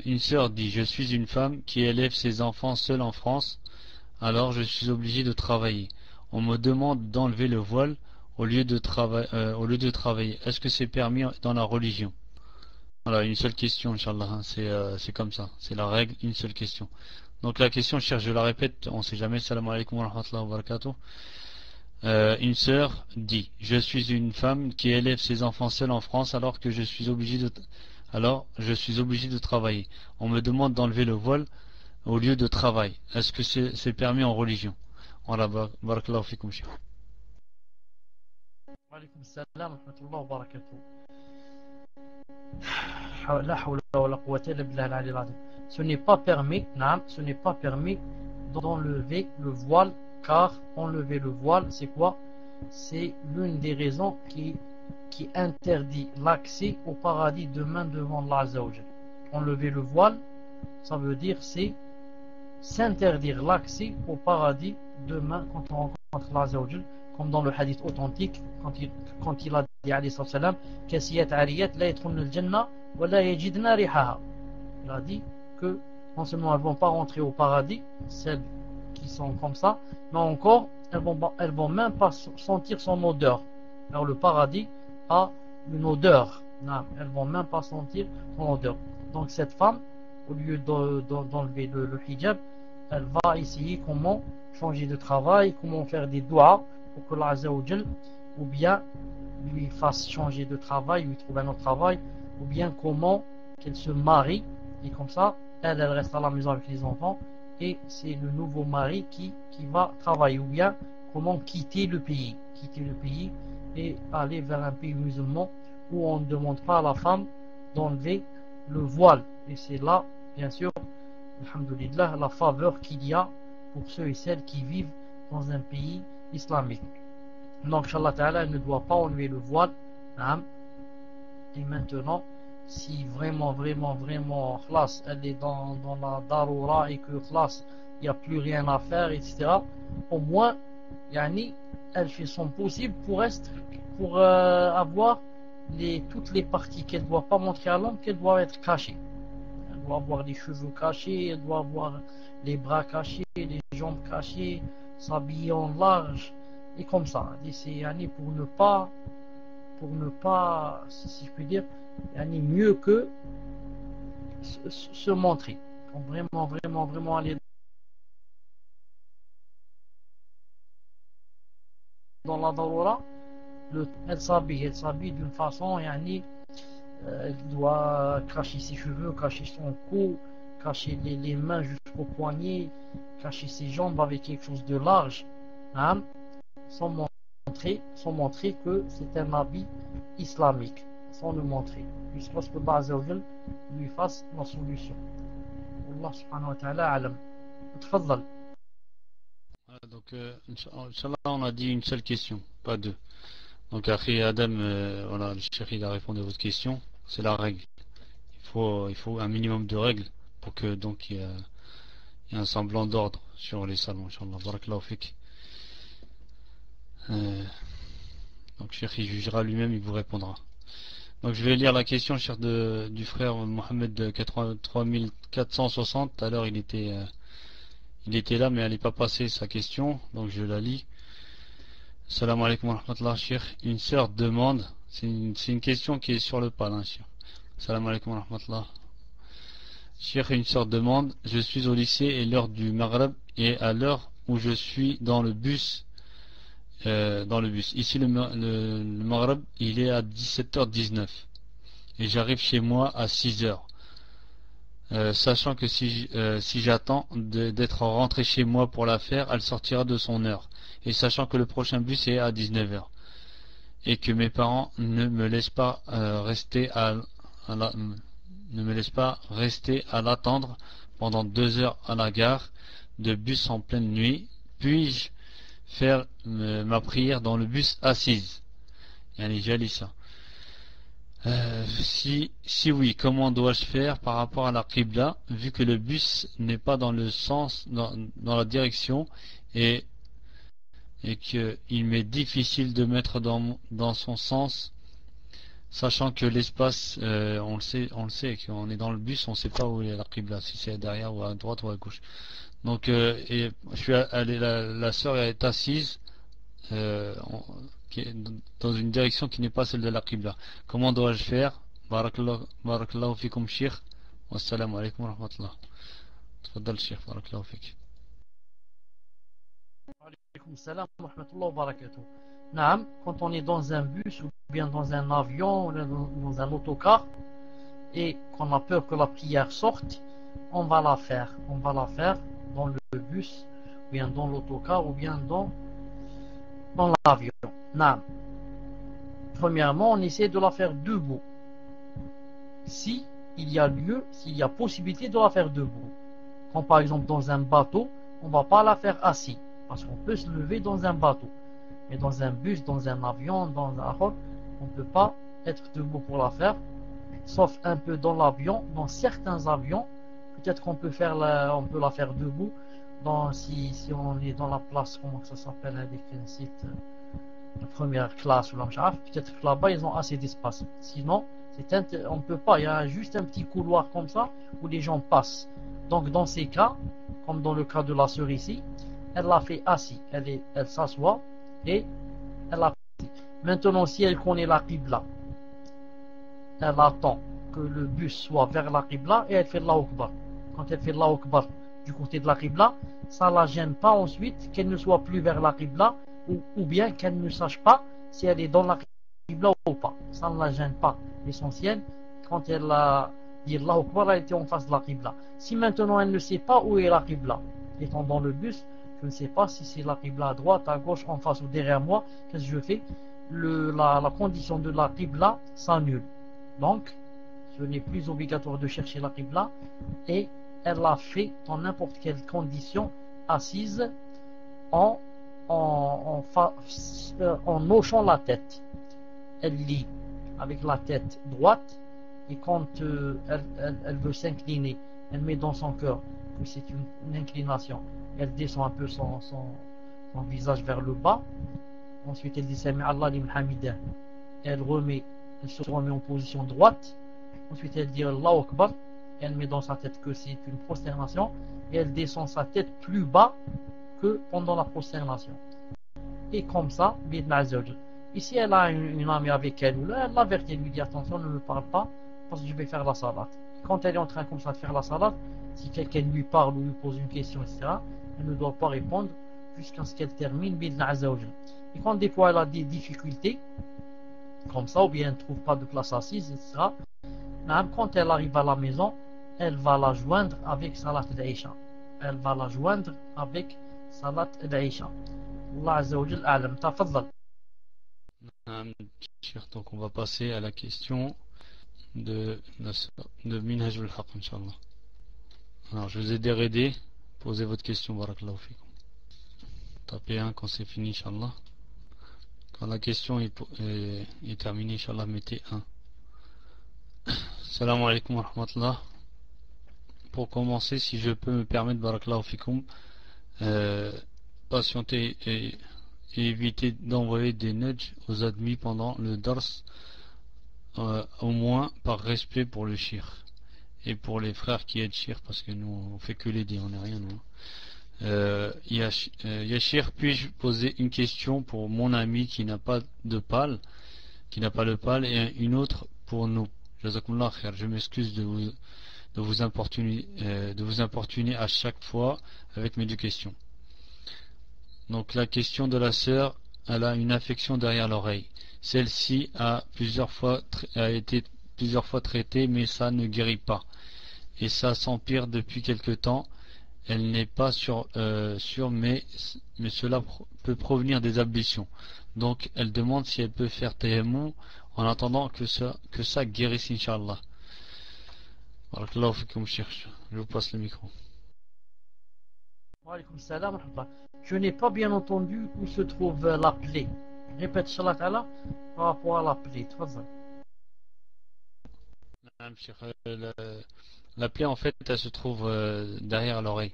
une sœur dit, je suis une femme qui élève ses enfants seule en France, alors je suis obligée de travailler. On me demande d'enlever le voile au lieu de travailler. Est-ce que c'est permis dans la religion? Voilà, une seule question, Inch'Allah, c'est comme ça, c'est la règle, une seule question. Donc la question, je la répète, on ne sait jamais. Salam alaikum wa rahmatullahi wa barakatuh. Une sœur dit: je suis une femme qui élève ses enfants seule en France alors je suis obligé de travailler. On me demande d'enlever le voile au lieu de travail. Est-ce que c'est permis en religion? Voilà, barakallahu fikum. Wa alaykum assalam wa rahmatullahi wa barakatuh. La hawla wa la quwwata illa billah al-ali al-azim. Ce n'est pas permis, ce n'est pas permis d'enlever le voile, car enlever le voile, c'est quoi? C'est l'une des raisons qui interdit l'accès au paradis demain devant Allah Azza wa Jal. Enlever le voile, ça veut dire c'est s'interdire l'accès au paradis demain quand on rencontre Allah Azza wa Jal, comme dans le hadith authentique quand il a dit alayhi salam: kasiyat ariyat la yadkhulna al-janna wa la yajidna rihaha. Il a dit que non seulement elles ne vont pas rentrer au paradis, celles qui sont comme ça, mais encore elles vont même pas sentir son odeur. Alors le paradis a une odeur, elles vont même pas sentir son odeur. Donc cette femme, au lieu d'enlever le hijab, elle va essayer comment changer de travail, comment faire des doigts pour que Allah Azza wa Jal ou bien lui fasse changer de travail, lui trouve un autre travail, ou bien comment qu'elle se marie, et comme ça elle reste à la maison avec les enfants et c'est le nouveau mari qui va travailler, ou bien comment quitter le pays et aller vers un pays musulman où on ne demande pas à la femme d'enlever le voile. Et c'est là, bien sûr, alhamdoulilah, la faveur qu'il y a pour ceux et celles qui vivent dans un pays islamique. Donc, Inch'Allah Ta'ala, elle ne doit pas enlever le voile. Et maintenant, si vraiment, khlas, elle est dans la daroura et que khlas, il n'y a plus rien à faire, etc., au moins, elle fait son possible pour avoir toutes les parties qu'elle ne doit pas montrer à l'homme, qu'elle doit être cachée. Elle doit avoir les cheveux cachés, elle doit avoir les bras cachés, les jambes cachées, s'habiller en large, et comme ça. Et c'est pour ne pas, si je puis dire, mieux que se montrer. Donc vraiment aller dans la darura, elle s'habille d'une façon, elle doit cacher ses cheveux, cacher son cou, cacher les mains jusqu'au poignet, cacher ses jambes avec quelque chose de large, sans montrer que c'est un habit islamique, sans le montrer, jusqu'à ce que Allah Azza wa Jal lui fasse la solution. Allah subhanahu wa ta'ala alam. Tfaddal. Donc, Inch'Allah, on a dit une seule question, pas deux. Donc, après Adam, voilà, le cheikh il a répondu à votre question, c'est la règle. Il faut un minimum de règles pour que donc il y ait un semblant d'ordre sur les salons. Inch'Allah, barakallahu fik. Donc, cheikh il jugera lui-même, il vous répondra. Donc, je vais lire la question, cheikh, du frère Mohamed de 3460. Tout à l'heure, il était là, mais elle n'est pas passée sa question, donc je la lis. Salam alaikum wa rahmatullah, cheikh. Une sœur demande, c'est une question qui est sur le pal, cheikh. Salam alaikum wa rahmatullah. Cheikh, une sœur demande: je suis au lycée et l'heure du Maghreb et à l'heure où je suis dans le bus. Ici, le Maghreb, il est à 17h19 et j'arrive chez moi à 6h. Sachant que si j'attends d'être rentré chez moi pour la faire, elle sortira de son heure. Et sachant que le prochain bus est à 19h. Et que mes parents ne me laissent pas rester à l'attendre pendant 2 heures à la gare de bus en pleine nuit. Puis-je faire ma prière dans le bus assise? J'ai lu ça. Si oui, comment dois-je faire par rapport à la Qibla, vu que le bus n'est pas dans le sens, dans la direction, et qu'il m'est difficile de mettre dans son sens, sachant que l'espace, on le sait, qu'on est dans le bus, on ne sait pas où est la Qibla, si c'est derrière ou à droite ou à gauche. Donc, la sœur est assise dans une direction qui n'est pas celle de la Qibla. Comment dois-je faire? Barakallahu fikum Cheikh. Wassalamu alaikum wa rahmatullah. Tfaddal Cheikh, barakallahu fik. Alaykoum salam wa rahmatullah wa barakatuh. Naam, quand on est dans un bus ou bien dans un avion ou dans un autocar et qu'on a peur que la prière sorte, on va la faire. On va la faire dans le bus, ou bien dans l'autocar, ou bien dans l'avion. Naam. Premièrement, on essaie de la faire debout. Si il y a lieu, s'il y a possibilité de la faire debout. Quand par exemple dans un bateau, on ne va pas la faire assis, parce qu'on peut se lever dans un bateau. Mais dans un bus, dans un avion, dans un avion, on ne peut pas être debout pour la faire, sauf un peu dans l'avion. Dans certains avions, peut-être qu'on peut on peut la faire debout. Si on est dans la place, comment ça s'appelle, avec un site de première classe ou peut-être que là-bas ils ont assez d'espace. Sinon, on ne peut pas. Il y a juste un petit couloir comme ça où les gens passent. Donc dans ces cas, comme dans le cas de la sœur ici, elle l'a fait assis. Elle s'assoit et elle l'a fait. Maintenant, si elle connaît la Qibla, elle attend que le bus soit vers la Qibla et elle fait Allahu Akbar. Quand elle fait Allahu Akbar du côté de la Qibla, ça ne la gêne pas ensuite qu'elle ne soit plus vers la Qibla ou bien qu'elle ne sache pas si elle est dans la Qibla ou pas. Ça ne la gêne pas. L'essentiel, quand elle a dit Allahu Akbar, elle était en face de la Qibla. Si maintenant elle ne sait pas où est la Qibla, étant dans le bus, je ne sais pas si c'est la Qibla à droite, à gauche, en face ou derrière moi, qu'est-ce que je fais? La condition de la Qibla s'annule. Donc, ce n'est plus obligatoire de chercher la Qibla et elle l'a fait dans n'importe quelle condition, assise, en hochant la tête. Elle lit avec la tête droite et quand elle veut s'incliner, elle met dans son cœur que c'est une inclination. Elle descend un peu son visage vers le bas. Ensuite, elle dit Sami Allah liman hamidah. Elle se remet en position droite. Ensuite, elle dit Allahu Akbar. Elle met dans sa tête que c'est une prosternation et elle descend sa tête plus bas que pendant la prosternation. Et comme ça, ici elle a une amie avec elle ou là, elle l'avertit, elle lui dit attention, ne me parle pas parce que je vais faire la salat. Quand elle est en train comme ça de faire la salat, si quelqu'un lui parle ou lui pose une question, etc., elle ne doit pas répondre jusqu'à ce qu'elle termine. Et quand des fois elle a des difficultés comme ça, ou bien elle ne trouve pas de place assise, etc., même quand elle arrive à la maison, elle va la joindre avec Salat al-Isha. Elle va la joindre avec Salat al-Isha. Allah Azza wa Jal a'lam. Tafaddal. Donc on va passer à la question de Minhaj al-Haq, Inch'Allah. Alors je vous ai déraidé. Posez votre question, barakallahu fikum. Tapez 1 quand c'est fini, Inch'Allah. Quand la question est terminée, Inch'Allah, mettez 1. Salam alaikum wa rahmatullah. Pour commencer, si je peux me permettre, barakallahu fikum, patienter et éviter d'envoyer des nudges aux admis pendant le dars, au moins par respect pour le shir et pour les frères qui aident shir, parce que nous on fait que l'aider, on n'est rien nous. Yachir, puis-je poser une question pour mon ami qui n'a pas de pâle, et une autre pour nous? Jazakumullah khair. Je m'excuse de vous importuner à chaque fois avec mes deux questions. Donc la question de la sœur, elle a une affection derrière l'oreille. Celle-ci a été plusieurs fois traitée, mais ça ne guérit pas. Et ça s'empire depuis quelque temps. Elle n'est pas sûre, mais cela peut provenir des ablutions. Donc elle demande si elle peut faire tayammum en attendant que ça guérisse, Inch'Allah. Barakallahu fikum, Cheikh. Je vous passe le micro. Wa alaykoum salam wa rahmatullah. Je n'ai pas bien entendu où se trouve la plaie. Répète, Inch'Allah Ta'ala, par rapport à la plaie. La plaie, en fait, elle se trouve derrière l'oreille.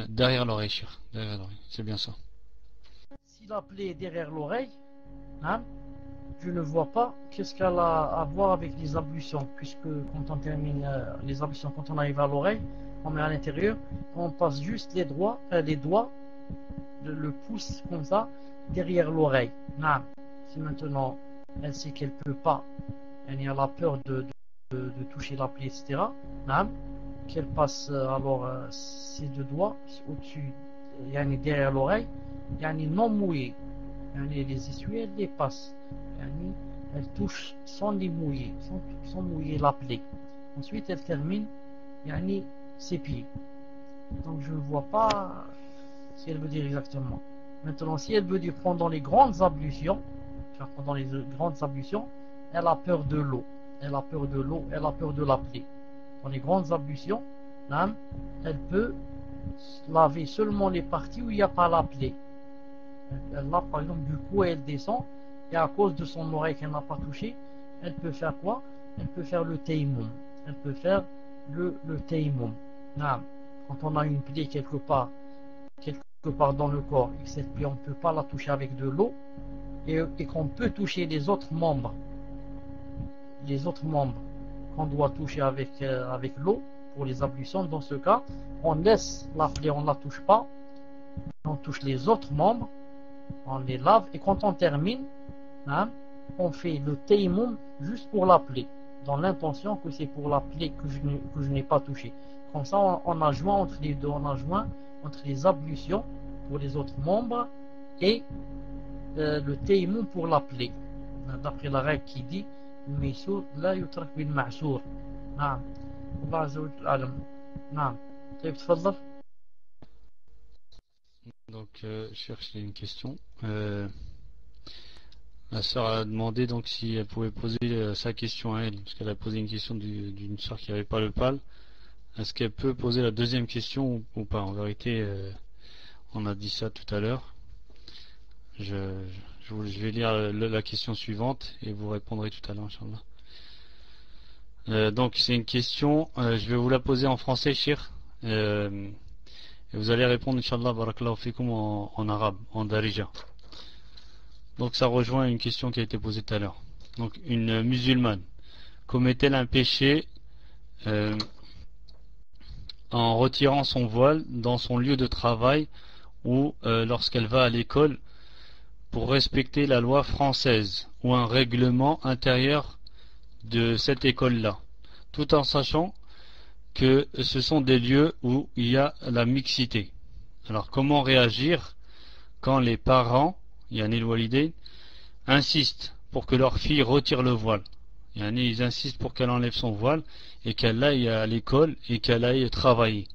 Derrière l'oreille, Cheikh. Derrière l'oreille, c'est bien ça. Si la plaie est derrière l'oreille, je ne vois pas qu'est-ce qu'elle a à voir avec les ablutions, puisque quand on termine les ablutions, quand on arrive à l'oreille, on met à l'intérieur, on passe juste les doigts le pouce comme ça derrière l'oreille. Si maintenant elle sait qu'elle peut pas, elle a la peur de toucher la plaie, etc. Qu'elle passe alors ses deux doigts au-dessus, derrière l'oreille, non mouillé. Les essuies, elle les passe. Elle touche sans les mouiller, sans mouiller la plaie. Ensuite, elle termine ses pieds. Donc, je ne vois pas ce qu'elle veut dire exactement. Maintenant, si elle veut dire pendant les grandes ablutions, elle a peur de l'eau. Elle a peur de l'eau, elle a peur de la plaie. Dans les grandes ablutions, elle peut laver seulement les parties où il n'y a pas la plaie. Elle lave par exemple du cou et elle descend, et à cause de son oreille qu'elle n'a pas touchée, elle peut faire quoi? Elle peut faire le tayammum. Elle peut faire le tayammum. Quand on a une plaie quelque part dans le corps, et que cette plaie on ne peut pas la toucher avec de l'eau, et qu'on peut toucher les autres membres qu'on doit toucher avec l'eau pour les ablutions, dans ce cas, on laisse la plaie, on ne la touche pas, on touche les autres membres, on les lave, et quand on termine, on fait le tayammum juste pour la plaie, dans l'intention que c'est pour la plaie que je n'ai pas touché. Comme ça, on a joint entre les deux, on a joint entre les ablutions pour les autres membres et le tayammum pour la plaie. D'après la règle qui dit الميسور لا يترك بالمعسور. نعم الله عز وجل أعلم. نعم طيب تفضل. Donc je cherche une question. La sœur a demandé donc si elle pouvait poser sa question à elle, parce qu'elle a posé une question d'une sœur qui n'avait pas le PAL. Est-ce qu'elle peut poser la deuxième question ou pas? En vérité, on a dit ça tout à l'heure. Je vais lire la question suivante et vous répondrez tout à l'heure, Inch'Allah. Donc c'est une question, je vais vous la poser en français, Cheikh, et vous allez répondre, Inch'Allah, barakallahu fikum, en arabe, en darija. Donc ça rejoint une question qui a été posée tout à l'heure. Donc une musulmane commet-elle un péché en retirant son voile dans son lieu de travail ou lorsqu'elle va à l'école pour respecter la loi française ou un règlement intérieur de cette école-là, tout en sachant que ce sont des lieux où il y a la mixité. Alors comment réagir quand les parents, yani le walidain, insistent pour que leur fille retire le voile? Yani ils insistent pour qu'elle enlève son voile et qu'elle aille à l'école et qu'elle aille travailler.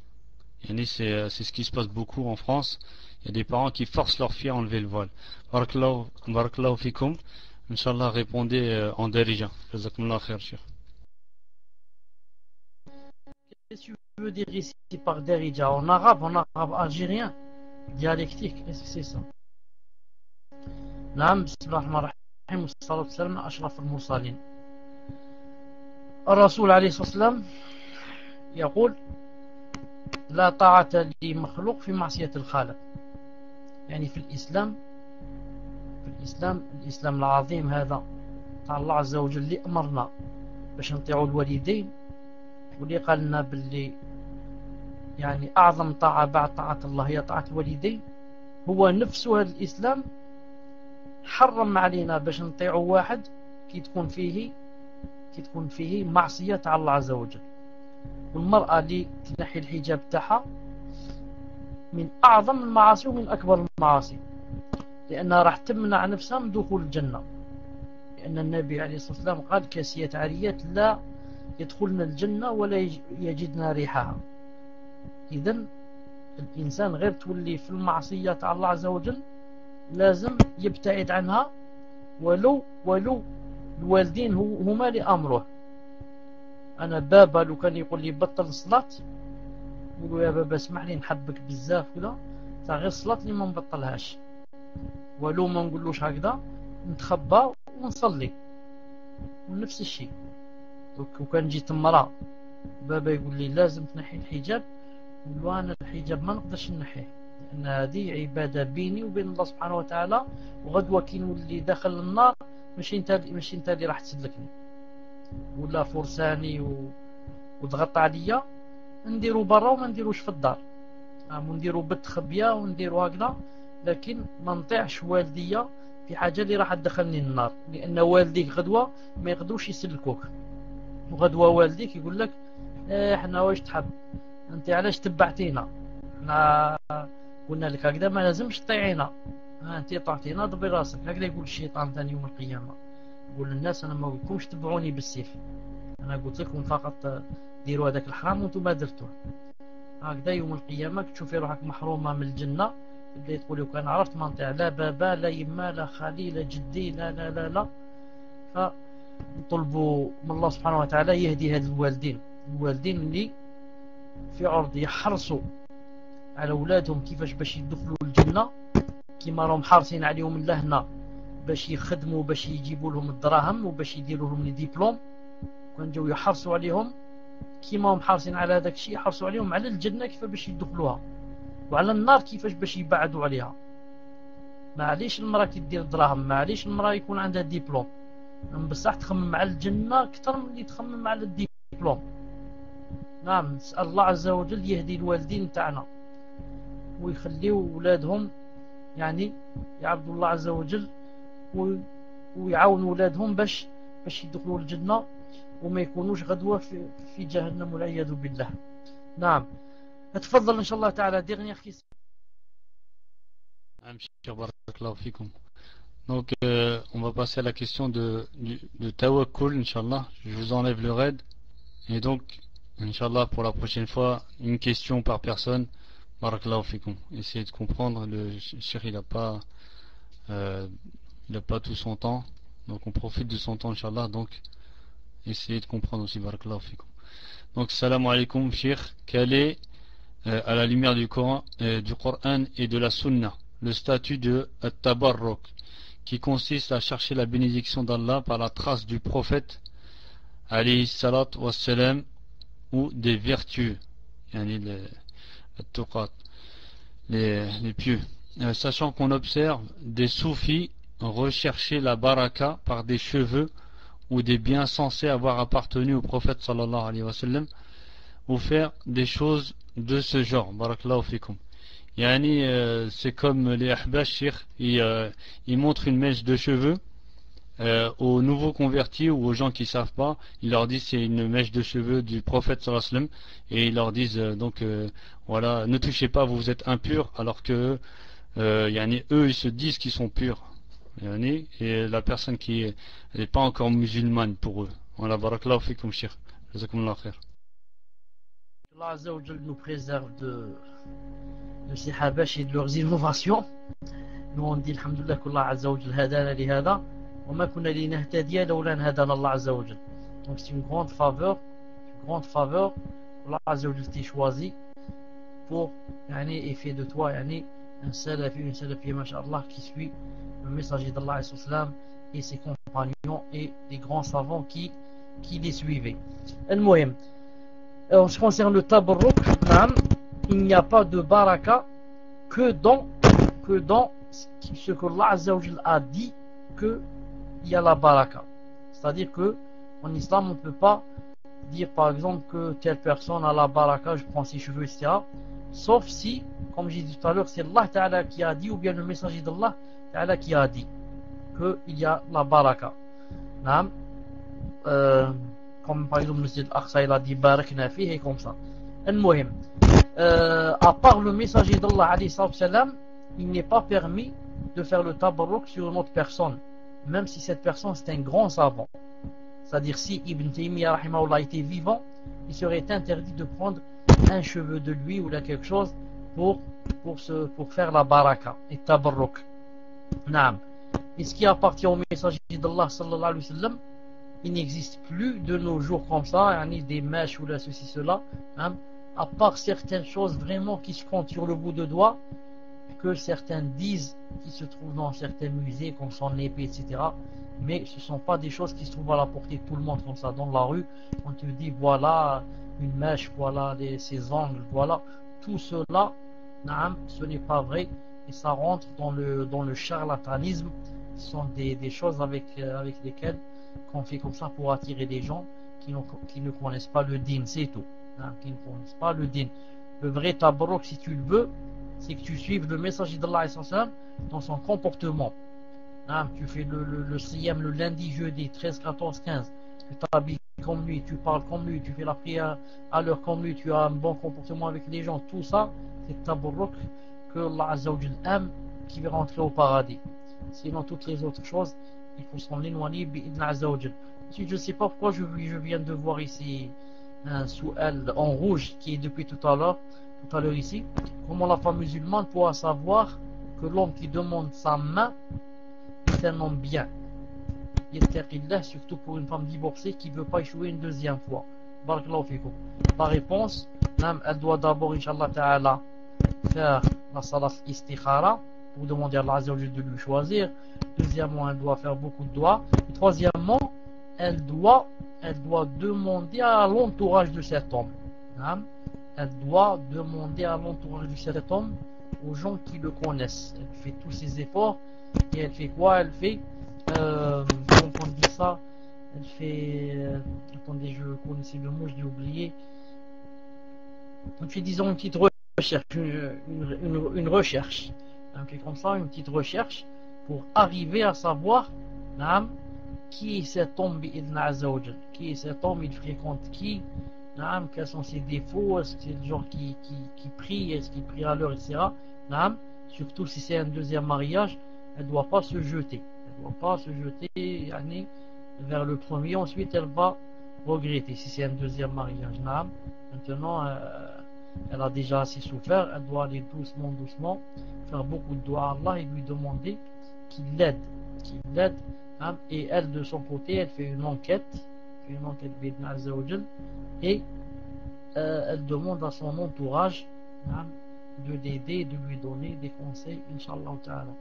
Yani c'est ce qui se passe beaucoup en France. Il y a des parents qui forcent leur fille à enlever le voile. Barakallahu fikum. Inch'Allah, répondez en darija. Jazakumullah khair, Cheikh. Qu'est-ce que tu veux dire ici par darija? En arabe algérien, dialectique, est-ce que c'est ça? Naam, bismillah ar-Rahman ar-Rahim, wa salatu wa salam, ashraf al-mursalin. الرسول عليه الصلاة والسلام يقول لا طاعة لمخلوق في معصية الخالق. يعني في الإسلام العظيم هذا تاع الله عز وجل اللي أمرنا باش نطيعوا الوالدين، واللي قال لنا باللي يعني أعظم طاعة بعد طاعة الله هي طاعة الوالدين، هو نفسه هذا الإسلام حرم علينا باش نطيعوا واحد كي تكون فيه معصية تاع الله عز وجل. والمرأة اللي تنحي الحجاب تاعها من أعظم المعاصي ومن أكبر المعاصي، لأنها راح تمنع نفسها من دخول الجنة، لأن النبي عليه الصلاة والسلام قال كاسيات عاريات لا يدخلن الجنة ولا يجدن ريحها. إذن الإنسان غير تولي في المعصية تاع الله عز وجل لازم يبتعد عنها، ولو الوالدين هما لأمره. أنا بابا لو كان يقول لي بطل الصلاة، يقولوا يا بابا اسمح لي نحبك بزاف ولا تاع غير الصلاة اللي ما نبطلهاش، ولو ما نقولوش هكذا نتخبى ونصلي. ونفس الشيء وكان جيت امرأة بابا يقول لي لازم تنحي الحجاب، نقول له أنا الحجاب ما نقدرش نحيه، لأن هذه عبادة بيني وبين الله سبحانه وتعالى، وغدوة كي نولي داخل النار مش انت اللي راح تسلكني ولا فرساني وضغط عليا، نديرو برا وما نديروش في الدار، ونديرو بالتخبيه ونديرو هكذا لكن ما نطيعش والديا في حاجة اللي راح تدخلني النار، لأن والديك غدوة ما يقدروش يسلكوك، وغدوة والديك يقول لك احنا واش تحب انت علاش تبعتينا، احنا قلنا لك هكذا ما لازمش تطيعينا، انت طعتينا ضبي راسك. هكذا يقول الشيطان ثاني يوم القيامة، يقول للناس انا ما قلتلكمش تبعوني بالسيف، انا قلت لكم فقط ديروا هذاك الحرام وانتم ما درتوه. هكذا يوم القيامة تشوفي روحك محرومة من الجنة، تبداي تقولي وكان عرفت ما نطيع لا بابا لا يما لا خالي لا جدي لا لا لا لا. فنطلبوا من الله سبحانه وتعالى يهدي هاد الوالدين اللي في عرض يحرصوا على أولادهم كيفاش باش يدخلوا الجنة، كيما راهم حارسين عليهم اللهنا باش يخدموا باش يجيبوا لهم الدراهم وباش يديروا لهم الدبلوم، كان جاو يحرصوا عليهم كيما هم حارسين على هذاك الشيء، يحرصوا عليهم على الجنة كيف باش يدخلوها، وعلى النار كيفاش باش يبعدوا عليها. معليش المرأة كي دير دراهم، معليش المرأة يكون عندها دبلوم، بصح تخمم على الجنة أكثر من اللي تخمم على الدبلوم. نعم، نسأل الله عز وجل يهدي الوالدين تاعنا ويخليوا أولادهم يعني يعبدوا الله عز وجل ويعاونوا أولادهم باش يدخلوا الجنة وما يكونوش غدوة في جهنم والعياذ بالله. نعم، تفضل إن شاء الله تعالى. dernière question. Donc on va passer à la question de tawakkul, Inch'Allah. Je vous enlève le raid. Et donc, Inch'Allah, pour la prochaine fois, une question par personne. Barakallahu fikum. Essayez de comprendre. Le cheikh, il n'a pas tout son temps. Donc on profite de son temps, Inch'Allah. Donc, essayez de comprendre aussi. Barakallahu fikum. Donc, salam alaikum, cheikh. Quel est, à la lumière du Coran et de la Sunna, le statut de Tabarruk, qui consiste à chercher la bénédiction d'Allah par la trace du prophète alayhi salat wa salam, ou des vertus, les pieux, sachant qu'on observe des soufis rechercher la baraka par des cheveux ou des biens censés avoir appartenu au prophète sallallahu alayhi wa sallam, ou faire des choses de ce genre. Barakallahu fikum. C'est comme les ahbash, ils montrent une mèche de cheveux aux nouveaux convertis ou aux gens qui ne savent pas. Ils leur disent c'est une mèche de cheveux du prophète sallallahu alayhi wa sallam, et ils leur disent voilà, ne touchez pas, vous êtes impurs, alors que eux ils se disent qu'ils sont purs, et la personne qui n'est pas encore musulmane pour eux. Voilà, barakallahu fikum cheikh, jazakumullah khair. Allah Azza wa Jal nous préserve de ces habash et de leurs innovations. Nous on dit alhamdulillah qu'Allah Azza wa Jal hadana li hada wa ma kunna linahtadiya lawla an hadana Allah Azza wa Jal. Donc c'est une grande faveur Allah Azza wa Jal t'a choisi pour et fait de toi un salafi, une salafiyya masha'Allah qui suit le messager d'Allah et ses compagnons et les grands savants qui les suivaient. Al-Muhim, en ce qui concerne le tabarruk, il n'y a pas de baraka que dans ce que Allah Azza wa Jal a dit qu'il y a la baraka. C'est-à-dire que en islam on ne peut pas dire par exemple que telle personne a la baraka, je prends ses cheveux, etc. Sauf si, comme j'ai dit tout à l'heure, c'est Allah Ta'ala qui a dit, ou bien le messager d'Allah Ta'ala qui a dit qu'il y a la baraka. Comme par exemple le Masjid Al-Aqsa, il a dit barakna fihi, et comme ça. Al-Muhim, à part le messager d'Allah alayhi salam, il n'est pas permis de faire le tabarruk sur une autre personne, même si cette personne c'est un grand savant. C'est-à-dire si Ibn Taymiyyah rahimahullah était vivant, il serait interdit de prendre un cheveu de lui ou là quelque chose pour faire la baraka et tabarruk. Naam. Et ce qui appartient au messager d'Allah sallallahu alayhi wa sallam, il n'existe plus de nos jours comme ça, des mèches ou là ceci cela, à part certaines choses vraiment qui se comptent sur le bout de doigt, que certains disent qui se trouvent dans certains musées comme son épée, etc. Mais ce ne sont pas des choses qui se trouvent à la portée de tout le monde comme ça dans la rue. On te dit voilà une mèche, voilà ses ongles, voilà tout cela, ce n'est pas vrai et ça rentre dans le charlatanisme. Ce sont des choses avec lesquelles qu'on fait comme ça pour attirer des gens qui ne connaissent pas le din, c'est tout, qui ne connaissent pas le din. Le vrai tabarruk, si tu le veux, c'est que tu suives le messager d'Allah dans son comportement. Tu fais le siyam le lundi, jeudi, 13, 14, 15. Tu t'habilles comme lui, tu parles comme lui, tu fais la prière à l'heure comme lui, tu as un bon comportement avec les gens. Tout ça, c'est tabarruk que Allah Azza wa Jal aime, qui va rentrer au paradis. Sinon, toutes les autres choses, il faut s'en éloigner, bi'idna Azza wa Jal. Ensuite, je ne sais pas pourquoi je viens de voir ici un souhel en rouge qui est depuis tout à l'heure ici. Comment la femme musulmane pourra savoir que l'homme qui demande sa main est un homme bien? Yattaqillah, surtout pour une femme divorcée qui ne veut pas échouer une deuxième fois. Barakallahu fikum. La réponse, elle doit d'abord, Inch'Allah Ta'ala, faire la salat istikhara pour demander à Allah Azza wa Jalla de lui choisir. Deuxièmement, elle doit faire beaucoup de doigts. Et troisièmement, elle doit demander à l'entourage de cet homme. Elle doit demander à l'entourage de cet homme, aux gens qui le connaissent. Elle fait tous ses efforts et elle fait quoi? Elle fait, comment on dit ça? Elle fait, attendez, je connaissais le mot, je l'ai oublié. Donc, disons une petite recherche, une recherche. On fait comme ça, une petite recherche pour arriver à savoir qui est cet homme, qui est cet homme, il fréquente qui, quels sont ses défauts, est-ce que c'est le genre qui prie, est-ce qu'il prie à l'heure, etc. Surtout si c'est un deuxième mariage, elle ne doit pas se jeter. Elle ne doit pas se jeter vers le premier, ensuite elle va regretter si c'est un deuxième mariage. Maintenant, elle a déjà assez souffert, elle doit aller doucement, faire beaucoup de doigts à Allah et lui demander qu'il l'aide. Et elle, de son côté, elle fait une enquête b'idhn Azza wa Jal, et elle demande à son entourage de l'aider, de lui donner des conseils, Inch'Allah Ta'ala.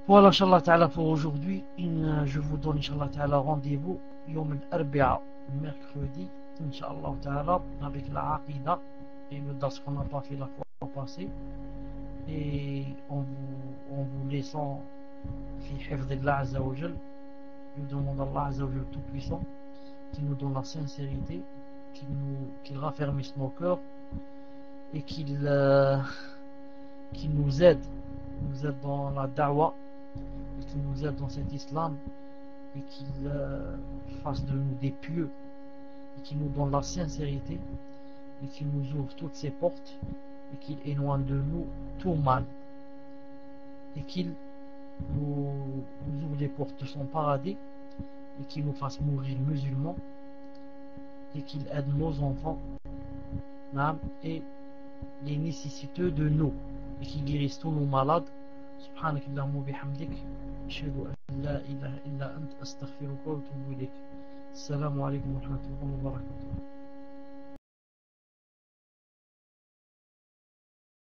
Voilà, Inch'Allah Ta'ala, pour aujourd'hui. Je vous donne, Inch'Allah Ta'ala, rendez-vous Yom al-Arbi'a, mercredi, Inch'Allah Ta'ala, avec la Aqida et le das qu'on n'a pas fait la fois passée, et en vous laissant fi hifdillah Azza wa Jal. Je demande à Allah Azza wa Jal tout-puissant qui nous donne la sincérité, qu'il raffermisse nos cœurs et qu'il nous aide dans la da'wa, et qu'il nous aide dans cet islam, et qu'il fasse de nous des pieux, et qu'il nous donne la sincérité, et qu'il nous ouvre toutes ses portes, et qu'il éloigne de nous tout mal, et qu'il nous ouvre les portes de son paradis, et qu'il nous fasse mourir musulmans, et qu'il aide nos enfants et les nécessiteux de nous, et qu'il guérisse tous nos malades. Subhanakallahumma bihamdik, ashhadu an la ilaha illa ant, astaghfiruka wa atubu ilayk. Assalamu alaikum wa rahmatullahi wa barakatuh.